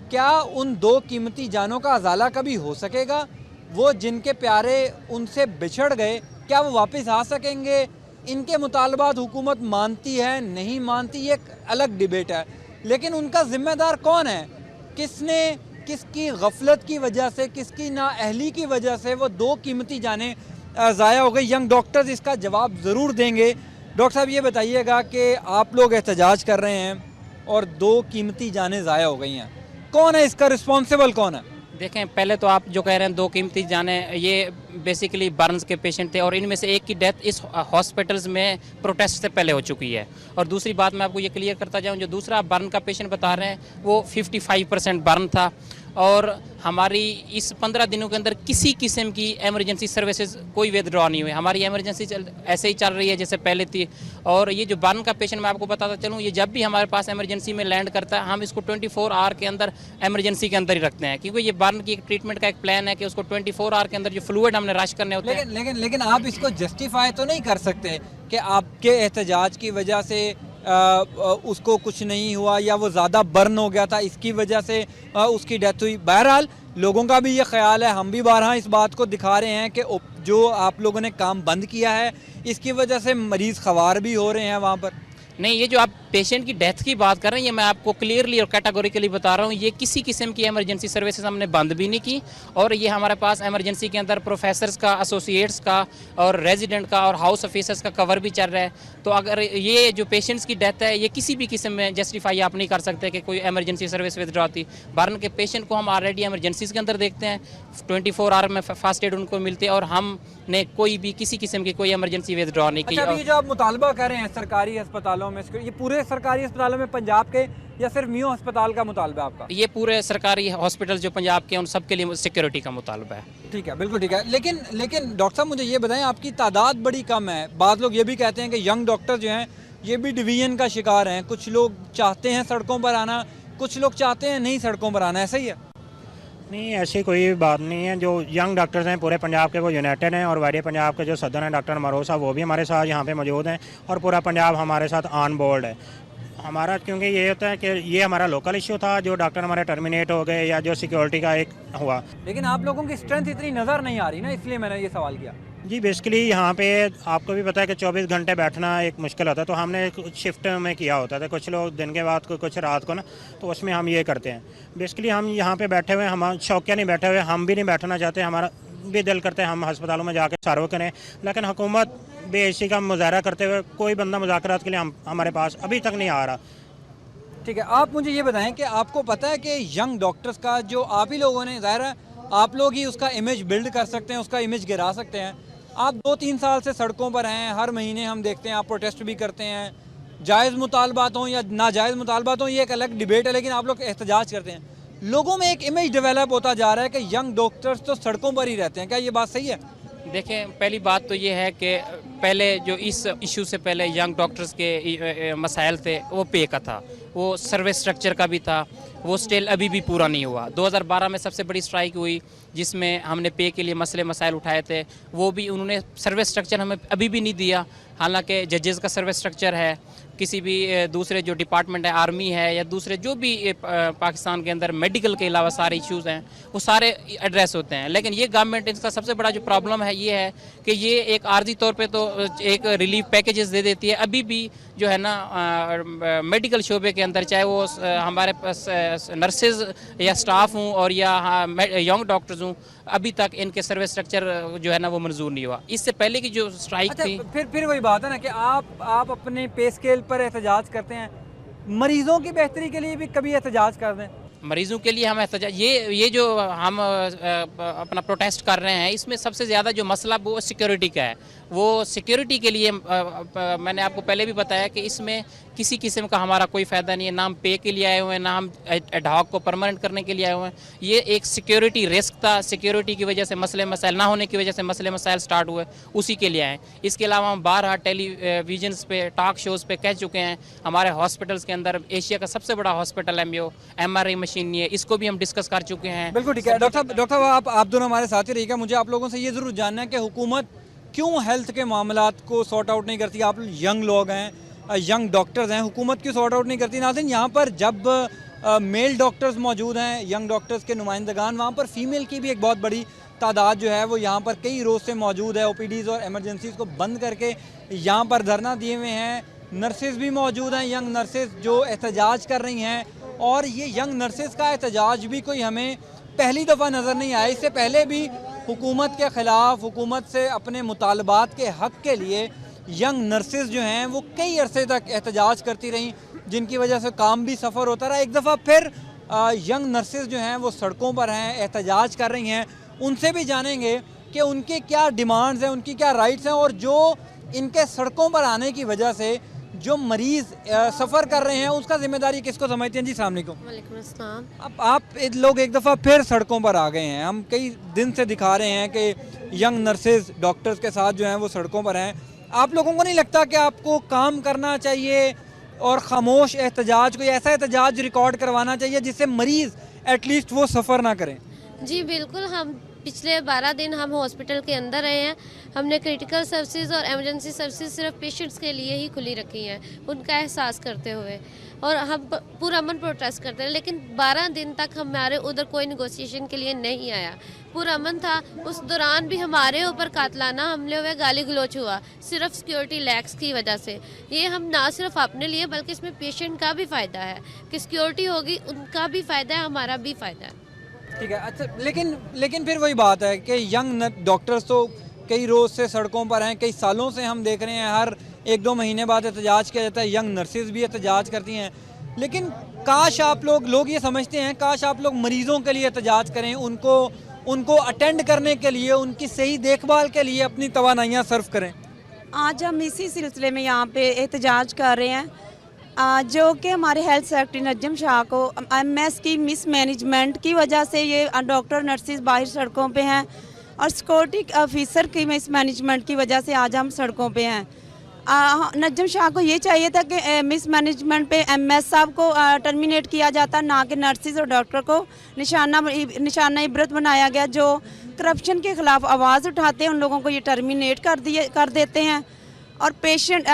क्या उन 2 कीमती जानों का अज़ाला कभी हो सकेगा? वो जिनके प्यारे उनसे बिछड़ गए, क्या वो वापस आ सकेंगे? इनके मुतालबात हुकूमत मानती है, नहीं मानती, ये एक अलग डिबेट है। लेकिन उनका ज़िम्मेदार कौन है? किसने, किसकी गफलत की वजह से, किसकी नाअहली की वजह से वो 2 कीमती जानें ज़ाया हो गई? यंग डॉक्टर्स इसका जवाब ज़रूर देंगे। डॉक्टर साहब, ये बताइएगा कि आप लोग एहतजाज कर रहे हैं और 2 कीमती जानें ज़ाया हो गई हैं, कौन है इसका रिस्पॉन्सिबल, कौन है? देखें, पहले तो आप जो कह रहे हैं 2 कीमती जानें, ये बेसिकली बर्न्स के पेशेंट थे और इनमें से एक की डेथ इस हॉस्पिटल्स में प्रोटेस्ट से पहले हो चुकी है। और दूसरी बात मैं आपको ये क्लियर करता जाऊँ, जो दूसरा बर्न का पेशेंट बता रहे हैं वो 55% बर्न था। और हमारी इस 15 दिनों के अंदर किसी किस्म की एमरजेंसी सर्विसेज कोई विदड्रॉ नहीं हुई। हमारी एमरजेंसी ऐसे ही चल रही है जैसे पहले थी। और ये जो बर्न का पेशेंट, मैं आपको बताता चलूँ, ये जब भी हमारे पास एमरजेंसी में लैंड करता है हम इसको 24 आवर के अंदर एमरजेंसी के अंदर ही रखते हैं, क्योंकि ये बर्न की एक ट्रीटमेंट का एक प्लान है कि उसको 24 आवर के अंदर जो फ्लूइड हमने रश करने होते हैं। लेकिन आप इसको जस्टिफाई तो नहीं कर सकते कि आपके एहतजाज की वजह से उसको कुछ नहीं हुआ या वो ज़्यादा बर्न हो गया था, इसकी वजह से उसकी डेथ हुई। बहरहाल लोगों का भी ये ख्याल है, हम भी बारहा इस बात को दिखा रहे हैं कि जो आप लोगों ने काम बंद किया है इसकी वजह से मरीज़ ख़वार भी हो रहे हैं वहाँ पर। नहीं, ये जो आप पेशेंट की डेथ की बात कर रहे हैं, ये मैं आपको क्लियरली और कैटेगोरिकली बता रहा हूँ, ये किसी किस्म की एमरजेंसी सर्विसेज हमने बंद भी नहीं की। और ये हमारे पास एमरजेंसी के अंदर प्रोफेसर्स का, एसोसिएट्स का और रेजिडेंट का और हाउस ऑफिसर्स का कवर भी चल रहा है। तो अगर ये जो पेशेंट्स की डेथ है ये किसी भी किस्म में जस्टिफाई आप नहीं कर सकते कि कोई एमरजेंसी सर्विस विदड्रॉ थी। बर्न के पेशेंट को हम ऑलरेडी एमरजेंसीज के अंदर देखते हैं, 24 आवर में फर्स्ट एड उनको मिलती है और हमने कोई भी किसी किस्म की कोई एमरजेंसी विदड्रॉ नहीं की। अच्छा, ये जो आप मुतालबा कर रहे हैं सरकारी अस्पतालों में, ये पूरे सरकारी अस्पतालों में पंजाब के या सिर्फ मियो अस्पताल का मुतालबा है आपका? ये पूरे सरकारी हॉस्पिटल जो पंजाब के उन सब के लिए सिक्योरिटी का मुतालबा है। ठीक है, बिल्कुल ठीक है। लेकिन डॉक्टर साहब मुझे ये बताएं, आपकी तादाद बड़ी कम है। बाद लोग ये भी कहते हैं कि यंग डॉक्टर जो हैं ये भी डिवीजन का शिकार हैं। कुछ लोग चाहते हैं सड़कों पर आना, कुछ लोग चाहते हैं नहीं सड़कों पर आना, ऐसा ही है? नहीं, ऐसी कोई बात नहीं है। जो यंग डॉक्टर्स हैं पूरे पंजाब के वो यूनाइटेड हैं और वायदे पंजाब के जो सदर हैं डॉक्टर मरोज साहब वो भी हमारे साथ यहाँ पे मौजूद हैं और पूरा पंजाब हमारे साथ ऑन बोर्ड है। हमारा क्योंकि ये होता है कि ये हमारा लोकल इशू था, जो डॉक्टर हमारे टर्मिनेट हो गए या जो सिक्योरिटी का एक हुआ। लेकिन आप लोगों की स्ट्रेंथ इतनी नज़र नहीं आ रही ना, इसलिए मैंने ये सवाल किया। जी, बेसिकली यहाँ पे आपको भी पता है कि 24 घंटे बैठना एक मुश्किल होता है, तो हमने कुछ शिफ्ट में किया होता था, कुछ लोग दिन के बाद कुछ रात को ना, तो उसमें हम ये करते हैं। बेसिकली हम यहाँ पे बैठे हुए, हम शौकिया नहीं बैठे हुए, हम भी नहीं बैठना चाहते, हमारा भी दिल करते हैं हम अस्पतालों में जाकर सर्व करें, लेकिन हुकूमत बेइज्जती का मुजाहरा करते हुए कोई बंदा मुज़ाकरात के लिए हमारे पास अभी तक नहीं आ रहा। ठीक है, आप मुझे ये बताएं कि आपको पता है कि यंग डॉक्टर्स का जो आप ही लोगों ने, ज़ाहिर है आप लोग ही उसका इमेज बिल्ड कर सकते हैं, उसका इमेज गिरा सकते हैं। आप 2-3 साल से सड़कों पर हैं, हर महीने हम देखते हैं आप प्रोटेस्ट भी करते हैं, जायज़ मुतालबात हों या नाजायज़ मुतालबात हों ये एक अलग डिबेट है, लेकिन आप लोग एहतजाज करते हैं। लोगों में एक इमेज डेवलप होता जा रहा है कि यंग डॉक्टर्स तो सड़कों पर ही रहते हैं, क्या ये बात सही है? देखें, पहली बात तो ये है कि पहले जो इस इशू से पहले यंग डॉक्टर्स के मसाइल थे वो पे का था, वो सर्विस स्ट्रक्चर का भी था, वो स्टिल अभी भी पूरा नहीं हुआ। 2012 में सबसे बड़ी स्ट्राइक हुई जिसमें हमने पे के लिए मसले मसाइल उठाए थे, वो भी उन्होंने सर्विस स्ट्रक्चर हमें अभी भी नहीं दिया। हालांकि जजेस का सर्विस स्ट्रक्चर है, किसी भी दूसरे जो डिपार्टमेंट है, आर्मी है या दूसरे जो भी पाकिस्तान के अंदर मेडिकल के अलावा सारे इश्यूज़ हैं वो सारे एड्रेस होते हैं। लेकिन ये गवर्नमेंट, इसका सबसे बड़ा जो प्रॉब्लम है ये है कि ये एक आर्जी तौर पे तो एक रिलीफ पैकेजेस दे देती है, अभी भी जो है ना मेडिकल शोबे के अंदर, चाहे वो हमारे पास नर्सेज या स्टाफ हूँ और या यंग डॉक्टर्स हूँ, अभी तक इनके सर्विस स्ट्रक्चर जो है ना वो मंजूर नहीं हुआ। इससे पहले की जो स्ट्राइक थी, फिर वही बात है ना कि आप अपने पे स्केल पर एहतजाज करते हैं, मरीजों की बेहतरी के लिए भी कभी एहतजाज कर दें। मरीजों के लिए हम एहतजाज, ये जो हम अपना प्रोटेस्ट कर रहे हैं, इसमें सबसे ज़्यादा जो मसला वो सिक्योरिटी का है। वो सिक्योरिटी के लिए मैंने आपको पहले भी बताया कि इसमें किसी किस्म का हमारा कोई फ़ायदा नहीं है, ना हम पे के लिए आए हुए हैं, ना हम एडहॉक को परमानेंट करने के लिए आए हुए हैं। ये एक सिक्योरिटी रिस्क था, सिक्योरिटी की वजह से मसले मसाइल ना होने की वजह से मसले मसाइल स्टार्ट हुए, उसी के लिए आए। इसके अलावा हम बारहा टेलीविजन्स पे, टॉक शोज़ पे कह चुके हैं, हमारे हॉस्पिटल्स के अंदर एशिया का सबसे बड़ा हॉस्पिटल MRI मशीन नहीं है, इसको भी हम डिस्कस कर चुके हैं। बिल्कुल ठीक है। डॉक्टर साहब आप दोनों हमारे साथ ही रहिएगा। मुझे आप लोगों से ये ज़रूर जानना है कि हुकूमत क्यों हेल्थ के मामलात को सॉर्ट आउट नहीं करती। आप यंग लोग हैं, यंग डॉक्टर्स हैं, हुकूमत क्यों सॉर्ट आउट नहीं करती। नाज़रीन, यहाँ पर जब मेल डॉक्टर्स मौजूद हैं, यंग डॉक्टर्स के नुमाइंदगान, वहाँ पर फीमेल की भी एक बहुत बड़ी तादाद जो है वो यहाँ पर कई रोज़ से मौजूद है। OPDs और एमरजेंसीज़ को बंद करके यहाँ पर धरना दिए हुए हैं। नर्सेज भी मौजूद हैं, यंग नर्सेज जो एहतजाज कर रही हैं, और ये यंग नर्सेज का एहतजाज भी कोई हमें पहली दफ़ा नज़र नहीं आया। इससे पहले भी हुकूमत के ख़िलाफ़, हुकूमत से अपने मुतालबात के हक़ के लिए यंग नर्सेज जो हैं वो कई अरसे तक एहतजाज करती रहीं, जिनकी वजह से काम भी सफ़र होता रहा। एक दफ़ा फिर यंग नर्सेज जो हैं वो सड़कों पर हैं, एहतजाज कर रही हैं। उनसे भी जानेंगे कि उनके क्या डिमांड्स हैं, उनकी क्या राइट्स हैं, और जो इनके सड़कों पर आने की वजह से जो मरीज़ सफ़र कर रहे हैं उसका जिम्मेदारी किसको समझते हैं। जी अस्सलाम वालेकुम। वालेकुम अस्सलाम। अब आप लोग एक दफ़ा फिर सड़कों पर आ गए हैं। हम कई दिन से दिखा रहे हैं कि यंग नर्सेज डॉक्टर्स के साथ जो हैं वो सड़कों पर हैं। आप लोगों को नहीं लगता कि आपको काम करना चाहिए और ख़ामोश एहतजाज, कोई ऐसा एहतजाज रिकॉर्ड करवाना चाहिए जिससे मरीज़ एटलीस्ट वो सफ़र ना करें। जी बिल्कुल, हम पिछले 12 दिन हम हॉस्पिटल के अंदर रहे हैं। हमने क्रिटिकल सर्विसेज और एमरजेंसी सर्विसेज सिर्फ पेशेंट्स के लिए ही खुली रखी हैं, उनका एहसास करते हुए, और हम पूरा मन प्रोटेस्ट करते हैं। लेकिन 12 दिन तक हमारे उधर कोई नेगोशिएशन के लिए नहीं आया। पूरा मन था, उस दौरान भी हमारे ऊपर कातलाना हमले हुए, गाली गलौच हुआ, सिर्फ सिक्योरिटी लैक्स की वजह से। ये हम ना सिर्फ अपने लिए बल्कि इसमें पेशेंट का भी फ़ायदा है कि सिक्योरिटी होगी, उनका भी फ़ायदा है, हमारा भी फ़ायदा है। ठीक है, अच्छा, लेकिन फिर वही बात है कि यंग डॉक्टर्स तो कई रोज़ से सड़कों पर हैं, कई सालों से हम देख रहे हैं हर 1-2 महीने बाद एहतजाज किया जाता है। यंग नर्सेज भी एहतजाज करती हैं, लेकिन काश आप लोग ये समझते हैं, काश आप लोग मरीज़ों के लिए एहतजाज करें, उनको अटेंड करने के लिए, उनकी सही देखभाल के लिए अपनी तवानाइयाँ सर्व करें। आज हम इसी सिलसिले में यहाँ पे एहतजाज कर रहे हैं, जो कि हमारे हेल्थ सेक्रेटरी नजम शाह को MS की मिसमैनेजमेंट की वजह से ये डॉक्टर नर्सेज बाहर सड़कों पे हैं, और सिक्योरिटी ऑफिसर की मिसमैनेजमेंट की वजह से आज हम सड़कों पे हैं। नजम शाह को ये चाहिए था कि मिसमैनेजमेंट पे MS साहब को टर्मिनेट किया जाता, ना कि नर्सेज और डॉक्टर को निशाना इबरत बनाया गया। जो करप्शन के ख़िलाफ़ आवाज़ उठाते हैं उन लोगों को ये टर्मिनेट कर देते हैं, और पेशेंट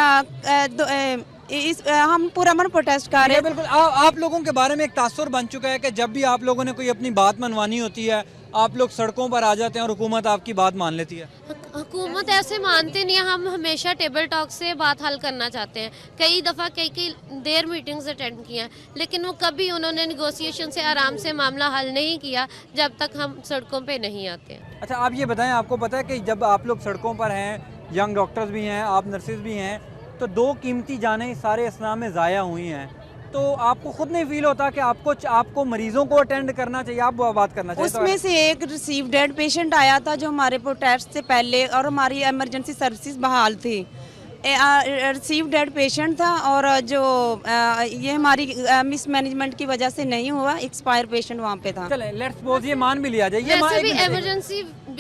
हम पूरा मन प्रोटेस्ट कर रहे हैं। बिल्कुल, आप लोगों के बारे में एक तासुर बन चुका है कि जब भी आप लोगों ने कोई अपनी बात मनवानी होती है, आप लोग सड़कों पर आ जाते हैं और हुकूमत आपकी बात मान लेती है। हुकूमत ऐसे मानते नहीं है, हम हमेशा टेबल टॉक से बात हल करना चाहते हैं। कई दफ़ा कई देर मीटिंग्स अटेंड किया, लेकिन वो कभी उन्होंने निगोशिएशन से आराम से मामला हल नहीं किया जब तक हम सड़कों पे नहीं आते हैं। अच्छा, आप ये बताएं, आपको पता है कि जब आप लोग सड़कों पर हैं, यंग डॉक्टर्स भी हैं, आप नर्सेज भी हैं, तो 2 कीमती जानें सारे इस्लाम में ज़ाया हुई हैं, तो आपको खुद नहीं फील होता कि आपको मरीजों को अटेंड करना चाहिए, आप वो बात करना चाहिए? उसमें से एक रिसीव डेड पेशेंट आया था जो हमारे प्रोटेस्ट से पहले, और हमारी एमरजेंसी सर्विसेज बहाल थी। रिसीव डेड पेशेंट था, और जो ये हमारी मिसमैनेजमेंट की वजह से नहीं हुआ, एक्सपायर पेशेंट वहाँ पे था। चले, लेट्स सपोज ये मान भी लिया जाए, वैसे भी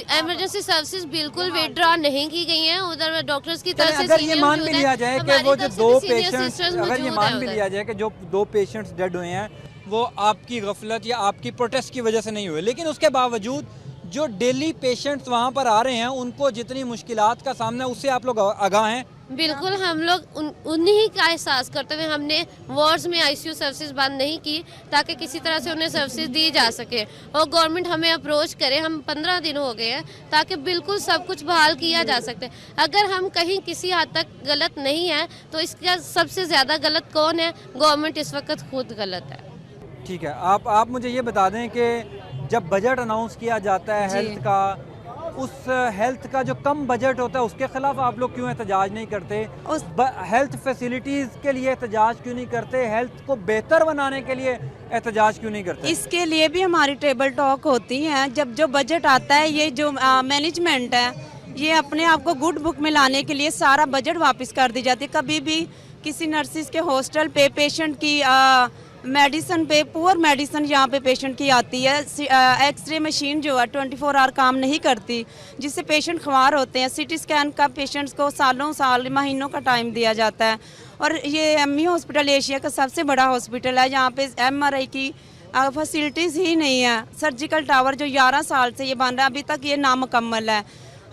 एमरजेंसी सर्विसेज बिल्कुल विथड्रॉ नहीं की गई हैं उधर डॉक्टर्स की तरफ से। अगर ये मान भी लिया जाए कि वो जो 2 पेशेंट्स, अगर ये मान भी लिया जाए कि जो 2 पेशेंट्स डेड हुए हैं वो आपकी गफलत या आपकी प्रोटेस्ट की वजह से नहीं हुए, लेकिन उसके बावजूद जो डेली पेशेंट्स वहाँ पर आ रहे हैं उनको जितनी मुश्किलात का सामना है उससे आप लोग आगाह हैं? बिल्कुल हम लोग उन्हीं का एहसास करते हुए हमने वार्ड्स में आईसीयू सर्विसेज बंद नहीं की ताकि किसी तरह से उन्हें सर्विसेज दी जा सके और गवर्नमेंट हमें अप्रोच करे। हम 15 दिन हो गए हैं ताकि बिल्कुल सब कुछ बहाल किया जा सकते। अगर हम कहीं किसी हद तक गलत नहीं है तो इसका सबसे ज़्यादा गलत कौन है? गवर्नमेंट इस वक्त खुद गलत है। ठीक है, आप मुझे ये बता दें कि जब बजट अनाउंस किया जाता है हेल्थ का, उस हेल्थ का जो कम बजट होता है उसके खिलाफ आप लोग क्यों एहतजाज नहीं करते? उस हेल्थ फैसिलिटीज़ के लिए एहतजाज क्यों नहीं करते? हेल्थ को बेहतर बनाने के लिए एहतजाज क्यों नहीं करते? इसके लिए भी हमारी टेबल टॉक होती हैं। जब जो बजट आता है, ये जो मैनेजमेंट है ये अपने आप को गुड बुक में लाने के लिए सारा बजट वापस कर दी जाती है। कभी भी किसी नर्सिस के हॉस्टल पे पेशेंट की मेडिसिन पे पुअर मेडिसिन यहाँ पे पेशेंट की आती है। एक्सरे मशीन जो है 24 आवर काम नहीं करती, जिससे पेशेंट ख्वार होते हैं। सीटी स्कैन का पेशेंट्स को साल महीनों का टाइम दिया जाता है। और ये एमई हॉस्पिटल एशिया का सबसे बड़ा हॉस्पिटल है। यहाँ पे MRI की फैसिलिटीज़ ही नहीं है। सर्जिकल टावर जो 11 साल से ये बन रहा है, अभी तक ये नामुकम्मल है।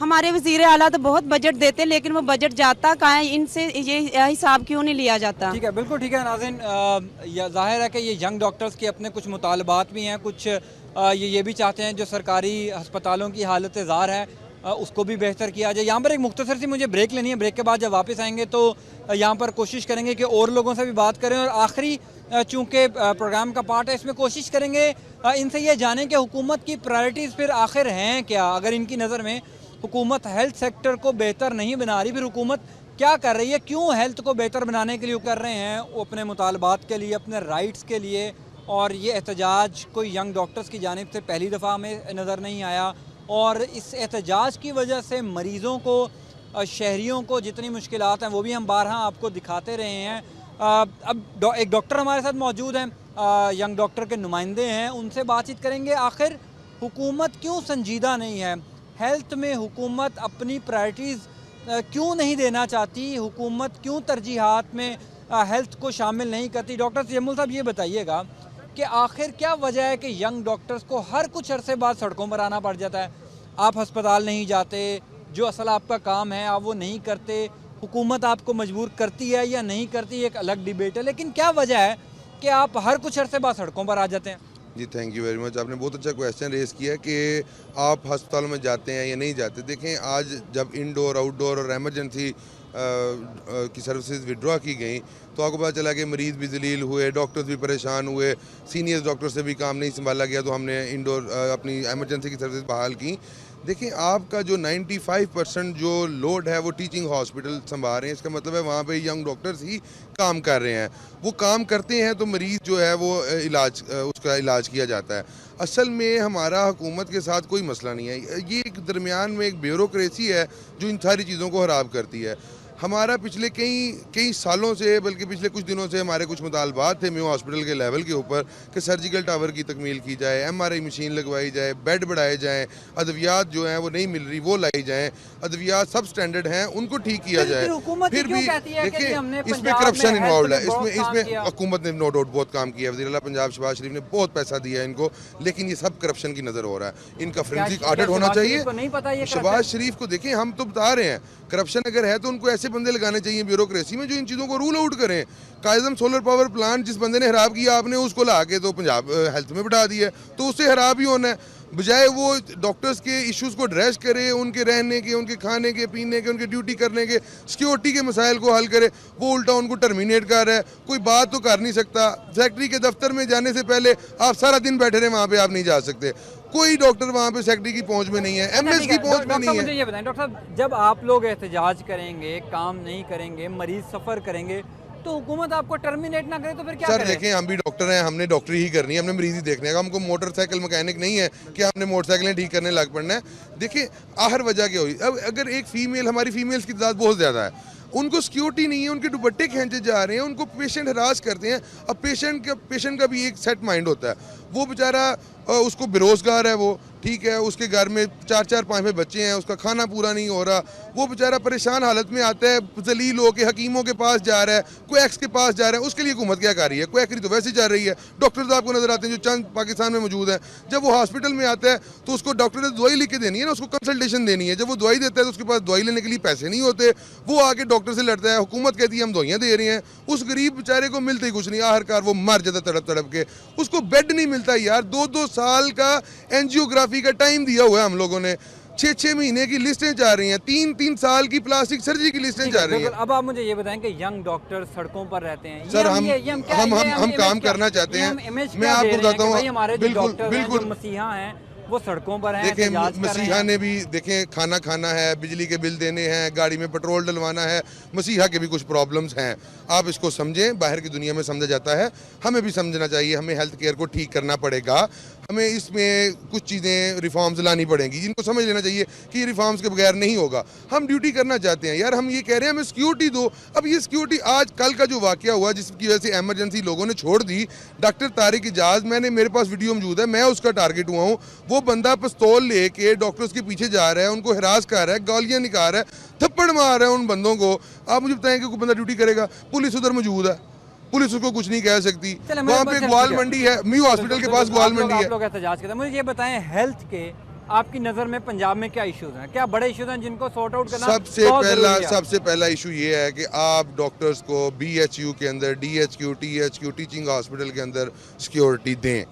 हमारे वज़ीर आला तो बहुत बजट देते हैं, लेकिन वो बजट जाता कहाँ है? इनसे ये हिसाब क्यों नहीं लिया जाता? ठीक है, बिल्कुल ठीक है नाज़रीन। ज़ाहिर है कि ये यंग डॉक्टर्स के अपने कुछ मुतालबात भी हैं, कुछ ये भी चाहते हैं जो सरकारी अस्पतालों की हालत ज़ार है उसको भी बेहतर किया जाए। यहाँ पर एक मुख्तसर सी मुझे ब्रेक लेनी है। ब्रेक के बाद जब वापस आएंगे तो यहाँ पर कोशिश करेंगे कि और लोगों से भी बात करें, और आखिरी चूँकि प्रोग्राम का पार्ट है इसमें कोशिश करेंगे इनसे ये जानें कि हुकूमत की प्रायोरिटीज़ फिर आखिर हैं क्या। अगर इनकी नज़र में हुकूमत हेल्थ सेक्टर को बेहतर नहीं बना रही, फिर हुकूमत क्या कर रही है, क्यों हेल्थ को बेहतर बनाने के लिए वो कर रहे हैं, वो अपने मुतालबात के लिए, अपने राइट्स के लिए। और ये एहतजाज कोई यंग डॉक्टर्स की जानिब से पहली दफ़ा हमें नज़र नहीं आया, और इस एहतजाज की वजह से मरीज़ों को, शहरियों को जितनी मुश्किलात हैं वो भी हम बारहा आपको दिखाते रहे हैं। अब एक डॉक्टर हमारे साथ मौजूद हैं, यंग डॉक्टर के नुमाइंदे हैं, उनसे बातचीत करेंगे आखिर हुकूमत क्यों संजीदा नहीं है, हेल्थ में हुकूमत अपनी प्रायोरिटीज़ क्यों नहीं देना चाहती, हुकूमत क्यों तरजीहात में हेल्थ को शामिल नहीं करती। डॉक्टर तजम्मुल साहब ये बताइएगा कि आखिर क्या वजह है कि यंग डॉक्टर्स को हर कुछ अरसे बाद सड़कों पर आना पड़ जाता है? आप अस्पताल नहीं जाते, जो असल आपका काम है आप वो नहीं करते, हुकूमत आपको मजबूर करती है या नहीं करती एक अलग डिबेट है, लेकिन क्या वजह है कि आप हर कुछ अरसे बाद सड़कों पर आ जाते हैं? जी थैंक यू वेरी मच। आपने बहुत अच्छा क्वेश्चन रेज़ किया कि आप अस्पतालों में जाते हैं या नहीं जाते। देखें, आज जब इंडोर, आउटडोर और एमरजेंसी की सर्विसेज विड्रॉ की गई तो आपको पता चला कि मरीज़ भी जलील हुए, डॉक्टर्स भी परेशान हुए, सीनियर डॉक्टर से भी काम नहीं संभाला गया, तो हमने इंडोर अपनी एमरजेंसी की सर्विस बहाल की। देखिए, आपका जो 95% जो लोड है वो टीचिंग हॉस्पिटल संभाल रहे हैं। इसका मतलब है वहाँ पे यंग डॉक्टर्स ही काम कर रहे हैं। वो काम करते हैं तो मरीज़ जो है वो उसका इलाज किया जाता है। असल में हमारा हुकूमत के साथ कोई मसला नहीं है, ये एक दरमियान में एक ब्यूरोक्रेसी है जो इन सारी चीज़ों को ख़राब करती है। हमारा पिछले कई सालों से, बल्कि पिछले कुछ दिनों से हमारे कुछ मुतालबात थे म्यू हॉस्पिटल के लेवल के ऊपर कि सर्जिकल टावर की तकमील की जाए, MRI मशीन लगवाई जाए, बेड बढ़ाए जाएँ, अद्वियात जो हैं वो नहीं मिल रही वो लाई जाएँ, अद्वियात सब स्टैंडर्ड हैं उनको ठीक किया जाए। फिर भी देखिए इसमें करप्शन इन्वॉल्व है, इसमें हुकूमत ने नो डाउट बहुत काम किया है। वज़ीर आला पंजाब शहबाज शरीफ ने बहुत पैसा दिया है इनको, लेकिन ये सब करप्शन की नज़र हो रहा है। इनका फोरेंसिक ऑडिट होना चाहिए। शहबाज शरीफ को देखें, हम तो बता रहे हैं करप्शन अगर है तो उनको ऐसे बंदे लगाने चाहिए ब्यूरोक्रेसी में जो इन चीज़ों को रूल आउट करें। कायदम सोलर पावर प्लांट जिस बंदे ने खराब किया, आपने उसको ला के तो पंजाब हेल्थ में बिठा दिया, तो उससे खराब ही होना है। बजाय वो डॉक्टर्स के इश्यूज़ को एड्रेस करे, उनके रहने के, उनके खाने के, पीने के, उनके ड्यूटी करने के, सिक्योरिटी के मसाइल को हल करे, वो उल्टा उनको टर्मिनेट कर रहा है। कोई बात तो कर नहीं सकता। सेक्रेटरी के दफ्तर में जाने से पहले आप सारा दिन बैठे रहे, वहाँ पे आप नहीं जा सकते। कोई डॉक्टर वहाँ पे सेक्रेटरी की पहुँच में नहीं है, MS की पहुँच में नहीं है। मुझे ये बताएं डॉक्टर साहब, जब आप लोग एहतजाज करेंगे, काम नहीं करेंगे, मरीज सफ़र करेंगे, तो हुकूमत आपको टर्मिनेट ना करे तो फिर क्या सर देखें, हम भी डॉक्टर हैं, हमने डॉक्टरी ही करनी है, हमने मरीज ही देखने का। हमको मोटरसाइकिल मैकेनिक नहीं है कि हमने मोटरसाइकिलें ठीक करने लग पड़ना है। देखिए आहर वजह क्या हुई, अब अगर एक फीमेल, हमारी फीमेल्स की तादाद बहुत ज़्यादा है, उनको सिक्योरिटी नहीं है, उनके दुपट्टे खींचे जा रहे हैं, उनको पेशेंट हरास करते हैं। अब पेशेंट का भी एक सेट माइंड होता है, वो बेचारा उसको बेरोजगार है, वो ठीक है, उसके घर में 4-4 5 बच्चे हैं, उसका खाना पूरा नहीं हो रहा, वो बेचारा परेशान हालत में आता है, जलील होकर हकीमों के पास जा रहा है, क्वैक्स के पास जा रहा है, उसके लिए हुकूमत क्या कर रही है? क्वैकरी तो वैसे ही चल रही है। डॉक्टर तो आपको नजर आते हैं जो चंद पाकिस्तान में मौजूद है। जब वो हॉस्पिटल में आता है तो उसको डॉक्टर ने दवाई लिख के देनी है ना, उसको कंसल्टेशन देनी है। जब वो दवाई देता है तो उसके पास दवाई लेने के लिए पैसे नहीं होते, वो आके डॉक्टर से लड़ता है, हुकूमत कहती है हम दवाइयाँ दे रहे हैं, उस गरीब बेचारे को मिलते ही कुछ नहीं, आखिरकार वो मर जाता तड़प तड़प के। उसको बेड नहीं मिलता यार, 2-2 साल का एंजियोग्राफी का टाइम दिया हुआ है हम लोगों ने, 6-6 महीने की लिस्टें जा रही हैं, 3-3 साल की प्लास्टिक सर्जरी की लिस्टें जा रही हैं। अब आप मुझे ये बताएं कि यंग डॉक्टर सड़कों पर रहते हैं, सर हम काम करना चाहते हैं। मैं आपको बताता हूँ, हमारे बिल्कुल मसीहा हैं वो सड़कों पर हैं। देखें मसीहा ने भी देखें खाना खाना है, बिजली के बिल देने हैं, गाड़ी में पेट्रोल डलवाना है, मसीहा के भी कुछ प्रॉब्लम्स हैं। आप इसको समझें, बाहर की दुनिया में समझा जाता है, हमें भी समझना चाहिए, हमें हेल्थ केयर को ठीक करना पड़ेगा, हमें इसमें कुछ चीज़ें रिफॉर्म्स लानी पड़ेंगी, इनको समझ लेना चाहिए कि ये रिफॉर्म्स के बगैर नहीं होगा। हम ड्यूटी करना चाहते हैं यार, हम ये कह रहे हैं हमें सिक्योरिटी दो। अब ये सिक्योरिटी आज कल का जो वाकया हुआ जिसकी वजह से एमरजेंसी लोगों ने छोड़ दी, डॉक्टर तारिक इजाज़, मेरे पास वीडियो मौजूद है, मैं उसका टारगेट हुआ हूँ। वो बंदा पिस्तौल लेके डॉक्टर्स के पीछे जा रहा है, उनको हिरास कर रहा है, गालियाँ निकाल रहा है, थप्पड़ मार रहा है उन बंदों को। आप मुझे बताएं कि कोई बंदा ड्यूटी करेगा? पुलिस उधर मौजूद है, पुलिस उसको कुछ नहीं कह सकती। वहाँ पे ग्वाल मंडी है, म्यू हॉस्पिटल के पास ग्वाल मंडी है। लोग एहतजाज करते हैं, मुझे ये बताएं हेल्थ के आपकी नज़र में पंजाब में क्या इश्यूज हैं, क्या बड़े इश्यूज हैं जिनको सॉर्ट आउट करना सबसे पहला इशू ये है कि आप डॉक्टर्स को BHU के अंदर, DHQ, THQ टीचिंग हॉस्पिटल के अंदर सिक्योरिटी दें,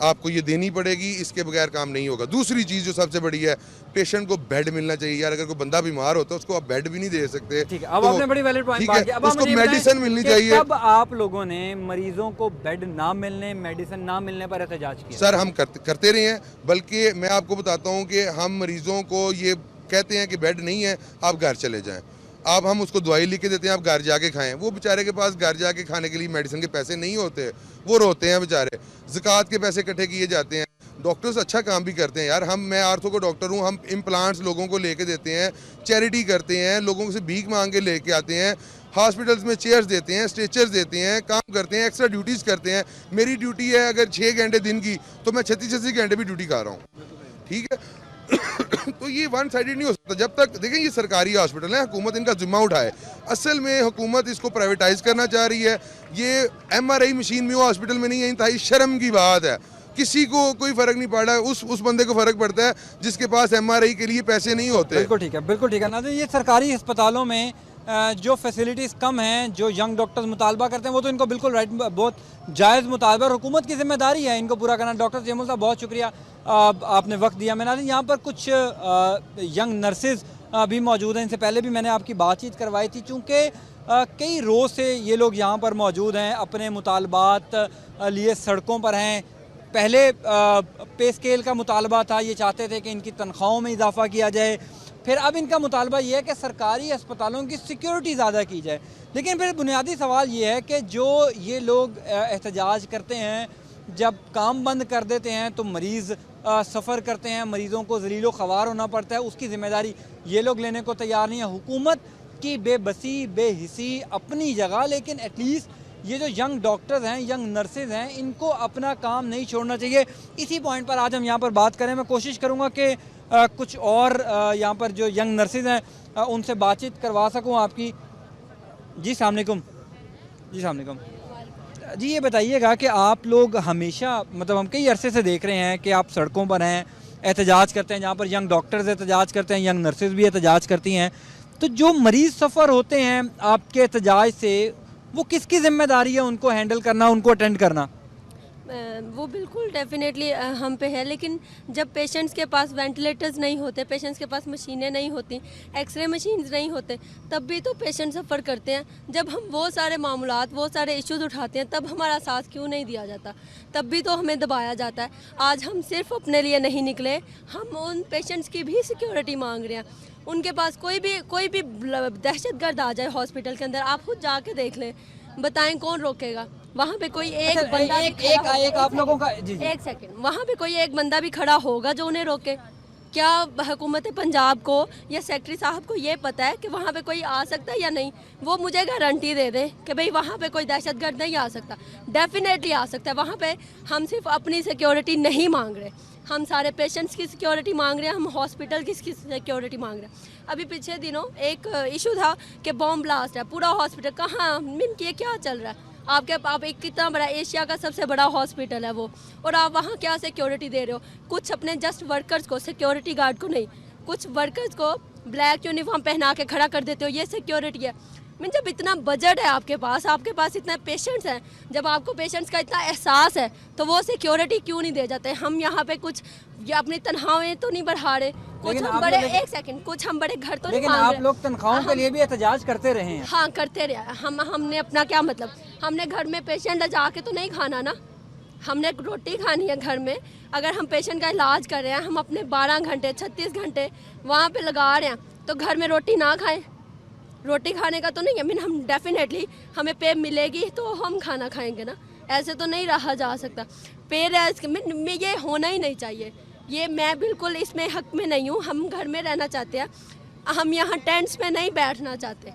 आपको ये देनी पड़ेगी, इसके बगैर काम नहीं होगा। दूसरी चीज़ जो सबसे बड़ी है, पेशेंट को बेड मिलना चाहिए यार, अगर कोई बंदा बीमार होता है उसको आप बेड भी नहीं दे सकते। ठीक है, अब आपने बड़ी वैलिड पॉइंट बात किया। अब उसको मेडिसिन मिलनी चाहिए। कब आप लोगों ने मरीजों को बेड ना मिलने, मेडिसिन ना मिलने पर एहतजाज किया? सर हम करते रहे हैं, बल्कि मैं आपको बताता हूँ कि हम मरीजों को ये कहते हैं कि बेड नहीं है, आप घर चले जाएँ। अब हम उसको दवाई लिख के देते हैं, आप घर जाके खाएं। वो बेचारे के पास घर जाके खाने के लिए मेडिसिन के पैसे नहीं होते, वो रोते हैं बेचारे। ज़कात के पैसे इकट्ठे किए जाते हैं। डॉक्टर्स अच्छा काम भी करते हैं यार, मैं आर्थो को डॉक्टर हूँ, हम इम्प्लांट्स लोगों को लेके देते हैं, चैरिटी करते हैं, लोगों से भीख मांग के लेके आते हैं, हॉस्पिटल्स में चेयर्स देते हैं, स्ट्रेचर्स देते हैं, काम करते हैं, एक्स्ट्रा ड्यूटीज़ करते हैं। मेरी ड्यूटी है अगर 6 घंटे दिन की, तो मैं 36 घंटे भी ड्यूटी कर रहा हूँ, ठीक है। तो ये वन साइडेड नहीं हो सकता। जब तक देखें ये सरकारी हॉस्पिटल है, हुकूमत इनका जिम्मा उठाए। असल में हुकूमत इसको प्राइवेटाइज करना चाह रही है। ये MRI मशीन में वो हॉस्पिटल में नहीं है, इंतहाई शर्म की बात है। किसी को कोई फर्क नहीं पड़ रहा है, उस बंदे को फर्क पड़ता है जिसके पास MRI के लिए पैसे नहीं होते। बिल्कुल ठीक है, बिल्कुल ठीक है। ना ये सरकारी अस्पतालों में जो फैसिलिटीज़ कम हैं, जो यंग डॉक्टर्स मुतालबा करते हैं, वो तो इनको बिल्कुल राइट, बहुत जायज़ मुतालबा, और हुकूमत की जिम्मेदारी है इनको पूरा करना। डॉक्टर जैमुल साहब बहुत शुक्रिया, आपने वक्त दिया। मैंने यहाँ पर कुछ यंग नर्सेज भी मौजूद हैं, इनसे पहले भी मैंने आपकी बातचीत करवाई थी। चूँकि कई रोज़ से ये लोग यहाँ पर मौजूद हैं, अपने मुतालबात लिए सड़कों पर हैं। पहले पे स्केल का मुतालबा था, ये चाहते थे कि इनकी तनख्वाहों में इजाफा किया जाए। फिर अब इनका मुतालबा ये है कि सरकारी अस्पतालों की सिक्योरिटी ज़्यादा की जाए। लेकिन फिर बुनियादी सवाल ये है कि जो ये लोग एहतजाज करते हैं, जब काम बंद कर देते हैं तो मरीज़ सफ़र करते हैं, मरीज़ों को ज़लीलो ख़वार होना पड़ता है, उसकी ज़िम्मेदारी ये लोग लेने को तैयार नहीं है। हुकूमत की बेबसी, बेहिसी अपनी जगह, लेकिन एटलीस्ट ये जो यंग डॉक्टर्स हैं, यंग नर्सेज हैं, इनको अपना काम नहीं छोड़ना चाहिए। इसी पॉइंट पर आज हम यहाँ पर बात करें। मैं कोशिश करूँगा कि कुछ और यहाँ पर जो यंग नर्सेज हैं उनसे बातचीत करवा सकूँ आपकी। जी अस्सलाम वालेकुम। जी अस्सलाम वालेकुम। जी ये बताइएगा कि आप लोग हमेशा, मतलब हम कई अरसे से देख रहे हैं कि आप सड़कों पर हैं, एहतजाज करते हैं, जहाँ पर यंग डॉक्टर्स एहतजाज करते हैं, यंग नर्सेज भी एहतजाज करती हैं। तो जो मरीज़ सफ़र होते हैं आपके एहतजाज से, वो किसकी ज़िम्मेदारी है उनको हैंडल करना, उनको अटेंड करना? वो बिल्कुल डेफिनेटली हम पे है, लेकिन जब पेशेंट्स के पास वेंटिलेटर्स नहीं होते, पेशेंट्स के पास मशीनें नहीं होती, एक्सरे मशीन्स नहीं होते, तब भी तो पेशेंट सफ़र करते हैं। जब हम वो सारे मामलात, वो सारे इश्यूज उठाते हैं, तब हमारा साथ क्यों नहीं दिया जाता? तब भी तो हमें दबाया जाता है। आज हम सिर्फ अपने लिए नहीं निकले, हम उन पेशेंट्स की भी सिक्योरिटी मांग रहे हैं। उनके पास कोई भी दहशतगर्द आ जाए हॉस्पिटल के अंदर, आप खुद जाके देख लें, बताएं कौन रोकेगा? वहाँ पे कोई एक बंदा एक आप लोगों का एक सेकंड, वहाँ पे कोई एक बंदा भी खड़ा होगा जो उन्हें रोके? क्या हुकूमत पंजाब को या सेक्रेटरी साहब को ये पता है कि वहाँ पे कोई आ सकता है या नहीं? वो मुझे गारंटी दे दें कि भाई वहाँ पे कोई दहशतगर्द नहीं आ सकता। डेफिनेटली आ सकता है। वहाँ पे हम सिर्फ अपनी सिक्योरिटी नहीं मांग रहे, हम सारे पेशेंट्स की सिक्योरिटी मांग रहे हैं, हम हॉस्पिटल की सिक्योरिटी मांग रहे हैं। अभी पिछले दिनों एक इशू था कि बॉम्ब ब्लास्ट है, पूरा हॉस्पिटल कहाँ मिन किए, क्या चल रहा है? आप एक कितना बड़ा एशिया का सबसे बड़ा हॉस्पिटल है वो, और आप वहाँ क्या सिक्योरिटी दे रहे हो? कुछ अपने जस्ट वर्कर्स को, सिक्योरिटी गार्ड को नहीं, कुछ वर्कर्स को ब्लैक यूनिफॉर्म पहना के खड़ा कर देते हो, ये सिक्योरिटी है? मीन जब इतना बजट है आपके पास इतने पेशेंट्स हैं, जब आपको पेशेंट्स का इतना एहसास है तो वो सिक्योरिटी क्यों नहीं दे जाते? हम यहाँ पे कुछ या अपनी तनख्वाहें तो नहीं बढ़ा रहे, कुछ हम बड़े एक सेकंड कुछ हम बड़े घर तो नहीं मांग रहे। आप लोग तनख्वाहों के लिए भी एहतजाज करते रहे हैं। हाँ करते रहे, हमने अपना क्या मतलब, हमने घर में पेशेंट ले जाके तो नहीं खाना ना, हमने रोटी खानी है घर में। अगर हम पेशेंट का इलाज कर रहे हैं, हम अपने 12 घंटे 36 घंटे वहाँ पे लगा रहे हैं, तो घर में रोटी ना खाएं? रोटी खाने का तो नहीं है, मीन हम डेफिनेटली हमें पे मिलेगी तो हम खाना खाएंगे ना, ऐसे तो नहीं रहा जा सकता। पे में ये होना ही नहीं चाहिए, ये मैं बिल्कुल इसमें हक में नहीं हूँ। हम घर में रहना चाहते हैं, हम यहाँ टेंट्स में नहीं बैठना चाहते,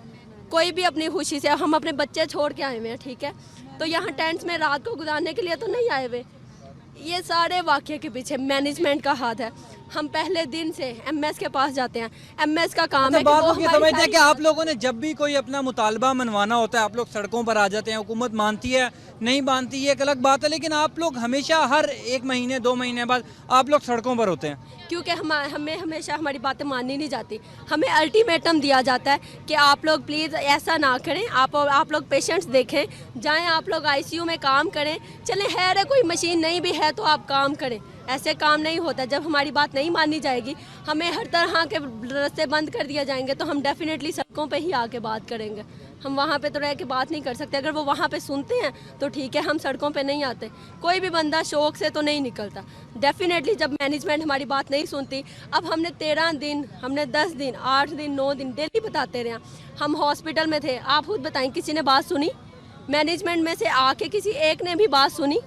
कोई भी अपनी खुशी से। हम अपने बच्चे छोड़ के आए हुए हैं, ठीक है, तो यहाँ टेंट्स में रात को गुजारने के लिए तो नहीं आए हुए। ये सारे वाक़े के पीछे मैनेजमेंट का हाथ है। हम पहले दिन से एमएस के पास जाते हैं, एमएस का काम है कि वो ये समझते हैं कि आप लोगों ने जब भी कोई अपना मुतालबा मनवाना होता है आप लोग सड़कों पर आ जाते हैं, हुकूमत मानती है नहीं मानती ये एक अलग बात है, लेकिन आप लोग हमेशा हर 1 महीने 2 महीने बाद आप लोग सड़कों पर होते हैं क्योंकि हमें हमेशा हमारी बातें माननी नहीं जाती। हमें अल्टीमेटम दिया जाता है कि आप लोग प्लीज़ ऐसा ना करें, आप लोग पेशेंट्स देखें, जाएं आप लोग आईसीयू में काम करें, चलें है कोई मशीन नहीं भी है तो आप काम करें। ऐसे काम नहीं होता। जब हमारी बात नहीं मानी जाएगी, हमें हर तरह के रास्ते बंद कर दिया जाएंगे, तो हम डेफिनेटली सड़कों पे ही आके बात करेंगे। हम वहाँ पे तो रह के बात नहीं कर सकते। अगर वो वहाँ पे सुनते हैं तो ठीक है, हम सड़कों पे नहीं आते। कोई भी बंदा शौक से तो नहीं निकलता। डेफिनेटली जब मैनेजमेंट हमारी बात नहीं सुनती, अब हमने 13 दिन, हमने 10 दिन, 8 दिन, 9 दिन डेली बताते रहे। हम हॉस्पिटल में थे, आप खुद बताएं, किसी ने बात सुनी? मैनेजमेंट में से आके किसी एक ने भी बात सुनी?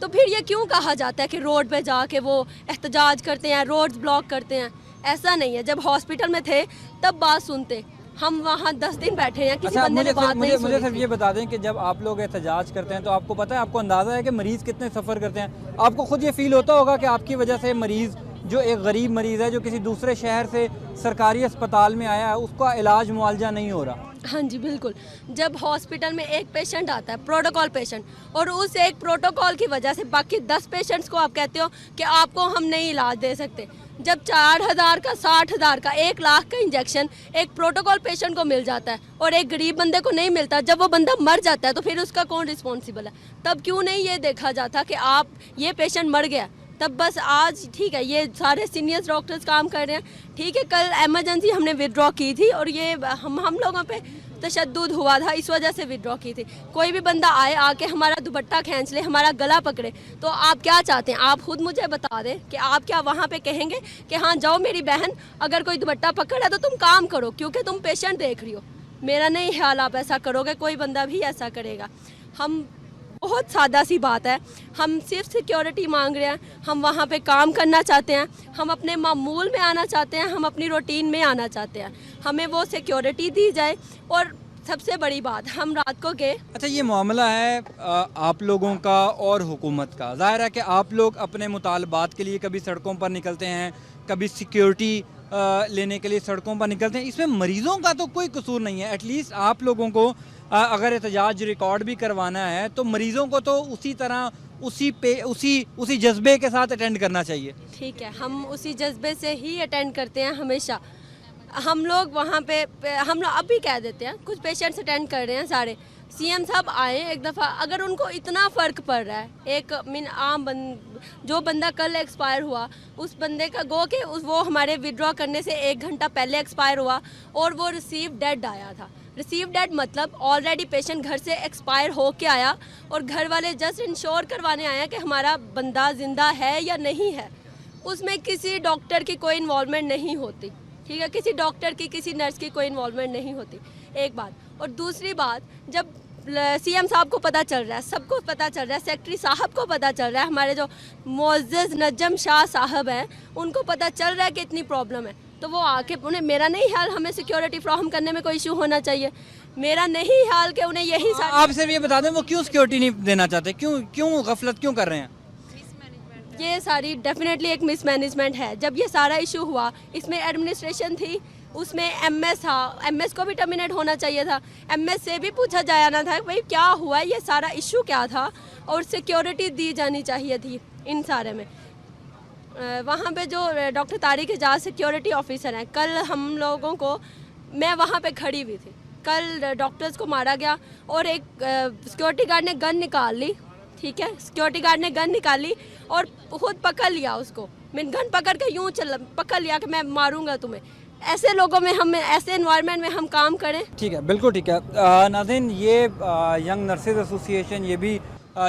तो फिर ये क्यों कहा जाता है कि रोड पे जाके वो एहतजाज करते हैं, रोड्स ब्लॉक करते हैं? ऐसा नहीं है। जब हॉस्पिटल में थे तब बात सुनते। हम वहाँ 10 दिन बैठे हैं, किसी बंदे ने बात नहीं सुनी। मुझे सिर्फ ये बता दें कि जब आप लोग एहतजाज करते हैं तो आपको पता है, आपको अंदाज़ा है कि मरीज़ कितने सफ़र करते हैं? आपको खुद ये फील होता होगा कि आपकी वजह से मरीज़, जो एक गरीब मरीज़ है, जो किसी दूसरे शहर से सरकारी अस्पताल में आया है, उसका इलाज मुआवजा नहीं हो रहा। हाँ जी बिल्कुल। जब हॉस्पिटल में एक पेशेंट आता है, प्रोटोकॉल पेशेंट, और उस एक प्रोटोकॉल की वजह से बाकी 10 पेशेंट्स को आप कहते हो कि आपको हम नहीं इलाज दे सकते। जब 4,000 का, 60,000 का, 1 लाख का इंजेक्शन एक प्रोटोकॉल पेशेंट को मिल जाता है और एक गरीब बंदे को नहीं मिलता, जब वो बंदा मर जाता है तो फिर उसका कौन रिस्पॉन्सिबल है? तब क्यों नहीं ये देखा जाता कि आप, ये पेशेंट मर गया, तब बस आज ठीक है, ये सारे सीनियर डॉक्टर्स काम कर रहे हैं, ठीक है, कल इमरजेंसी हमने विड्रॉ की थी और ये हम लोगों पे तशद्दुद हुआ था, इस वजह से विड्रॉ की थी। कोई भी बंदा आए, आके हमारा दुपट्टा खींच ले, हमारा गला पकड़े, तो आप क्या चाहते हैं? आप खुद मुझे बता दें कि आप क्या वहाँ पे कहेंगे कि हाँ जाओ मेरी बहन, अगर कोई दुपट्टा पकड़ा तो तुम काम करो क्योंकि तुम पेशेंट देख रही हो। मेरा नहीं ख्याल आप ऐसा करोगे, कोई बंदा भी ऐसा करेगा। हम, बहुत सादा सी बात है, हम सिर्फ सिक्योरिटी मांग रहे हैं, हम वहाँ पे काम करना चाहते हैं, हम अपने मामूल में आना चाहते हैं, हम अपनी रूटीन में आना चाहते हैं, हमें वो सिक्योरिटी दी जाए। और सबसे बड़ी बात, हम रात को गए। अच्छा, ये मामला है आप लोगों का और हुकूमत का। ज़ाहिर है कि आप लोग अपने मुतालबात के लिए कभी सड़कों पर निकलते हैं, कभी सिक्योरिटी लेने के लिए सड़कों पर निकलते हैं। इसमें मरीज़ों का तो कोई कसूर नहीं है। एटलीस्ट आप लोगों को अगर एहतजाज रिकॉर्ड भी करवाना है तो मरीज़ों को तो उसी तरह, उसी जज्बे के साथ अटेंड करना चाहिए। ठीक है, हम उसी जज्बे से ही अटेंड करते हैं हमेशा। हम लोग वहाँ पे हम लोग अभी कह देते हैं, कुछ पेशेंट्स अटेंड कर रहे हैं सारे। सीएम साहब आए एक दफ़ा, अगर उनको इतना फ़र्क पड़ रहा है, एक आम जो बंदा कल एक्सपायर हुआ, उस बंदे का गो के वो हमारे विड्रॉ करने से 1 घंटा पहले एक्सपायर हुआ और वो रिसीव डेड आया था। रिसीव डेड मतलब ऑलरेडी पेशेंट घर से एक्सपायर हो के आया और घर वाले जस्ट इंश्योर करवाने आया कि हमारा बंदा ज़िंदा है या नहीं है। उसमें किसी डॉक्टर की कोई इन्वॉल्वमेंट नहीं होती, ठीक है, किसी डॉक्टर की, किसी नर्स की कोई इन्वॉल्वमेंट नहीं होती, एक बात। और दूसरी बात, जब सीएम साहब को पता चल रहा है, सबको पता चल रहा है, सेक्रेटरी साहब को पता चल रहा है, हमारे जो मोअज़्ज़ज़ नजम शाह साहब हैं उनको पता चल रहा है कि इतनी प्रॉब्लम है, तो वो आके उन्हें, मेरा नहीं ख्याल हमें सिक्योरिटी फ्राहम करने में कोई इशू होना चाहिए। मेरा नहीं ख्याल कि उन्हें यही आप सिर्फ ये बता दें वो क्यों सिक्योरिटी नहीं देना चाहते, क्यों गफलत क्यों कर रहे हैं? ये सारी डेफिनेटली एक मिसमैनेजमेंट है। जब ये सारा इशू हुआ, इसमें एडमिनिस्ट्रेशन थी, उसमें एमएस था, एमएस को भी टर्मिनेट होना चाहिए था। एमएस से भी पूछा जाना था भाई क्या हुआ, ये सारा इशू क्या था, और सिक्योरिटी दी जानी चाहिए थी इन सारे में। वहाँ पे जो doctor Tariq Ejaz security officer हैं, कल हम लोगों को, मैं वहाँ पे खड़ी हुई थी, कल डॉक्टर्स को मारा गया और एक सिक्योरिटी गार्ड ने गन निकाल ली, ठीक है, सिक्योरिटी गार्ड ने गन निकाली और खुद पकड़ लिया उसको। मैं गन पकड़ के यूँ पकड़ लिया कि मैं मारूंगा तुम्हें। ऐसे लोगों में हम, ऐसे एनवायरनमेंट में हम काम करें। ठीक है, बिल्कुल ठीक है। नाज़रीन, ये यंग नर्सेज एसोसिएशन ये भी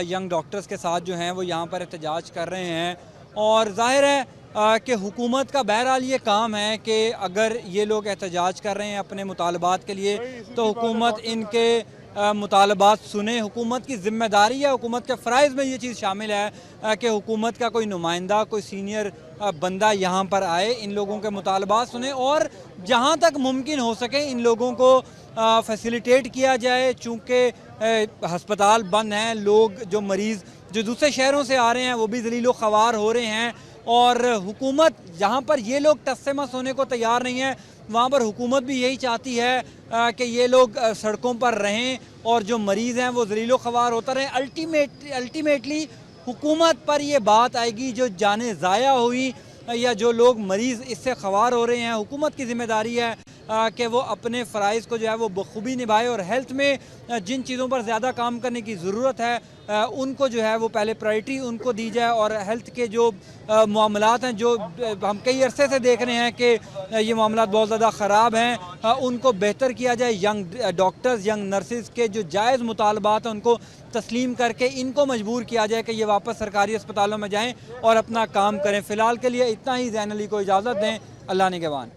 यंग डॉक्टर्स के साथ जो हैं वो यहाँ पर एहतजाज कर रहे हैं, और ज़ाहिर है कि हुकूमत का बहरहाल ये काम है कि अगर ये लोग एहतजाज कर रहे हैं अपने मुतालबात के लिए तो हुकूमत इनके मुतालबात सुने। हुकूमत की ज़िम्मेदारी है, हुकूमत के फ़राइज़ में ये चीज़ शामिल है कि हुकूमत का कोई नुमाइंदा, कोई सीनियर बंदा यहाँ पर आए, इन लोगों के मुतालबात सुने और जहाँ तक मुमकिन हो सके इन लोगों को फैसिलिटेट किया जाए। चूँकि हस्पताल बंद हैं, लोग जो मरीज़ जो दूसरे शहरों से आ रहे हैं वो भी ज़लीलो ख़वार हो रहे हैं, और हुकूमत जहाँ पर ये लोग टस्से-मस होने को तैयार नहीं है, वहाँ पर हुकूमत भी यही चाहती है कि ये लोग सड़कों पर रहें और जो मरीज़ हैं वो ज़लीलो ख़वार होता रहे। अल्टीमेटली हुकूमत पर ये बात आएगी, जो जाने ज़ाया हुई या जो लोग मरीज़ इससे ख़वार हो रहे हैं, हुकूमत की ज़िम्मेदारी है कि वो अपने फ़राइज़ को जो है वो बखूबी निभाए, और हेल्थ में जिन चीज़ों पर ज़्यादा काम करने की ज़रूरत है उनको जो है वो पहले प्रायोरिटी उनको दी जाए, और हेल्थ के जो मामलात हैं, जो हम कई अरसे से देख रहे हैं कि ये मामलात बहुत ज़्यादा ख़राब हैं, उनको बेहतर किया जाए। यंग डॉक्टर्स, यंग नर्सेज़ के जो जायज़ मुतालबात हैं उनको तस्लीम करके इनको मजबूर किया जाए कि ये वापस सरकारी अस्पतालों में जाएँ और अपना काम करें। फ़िलहाल के लिए इतना ही। ज़ैन अली को इजाज़त दें। अल्लाह निगहबान।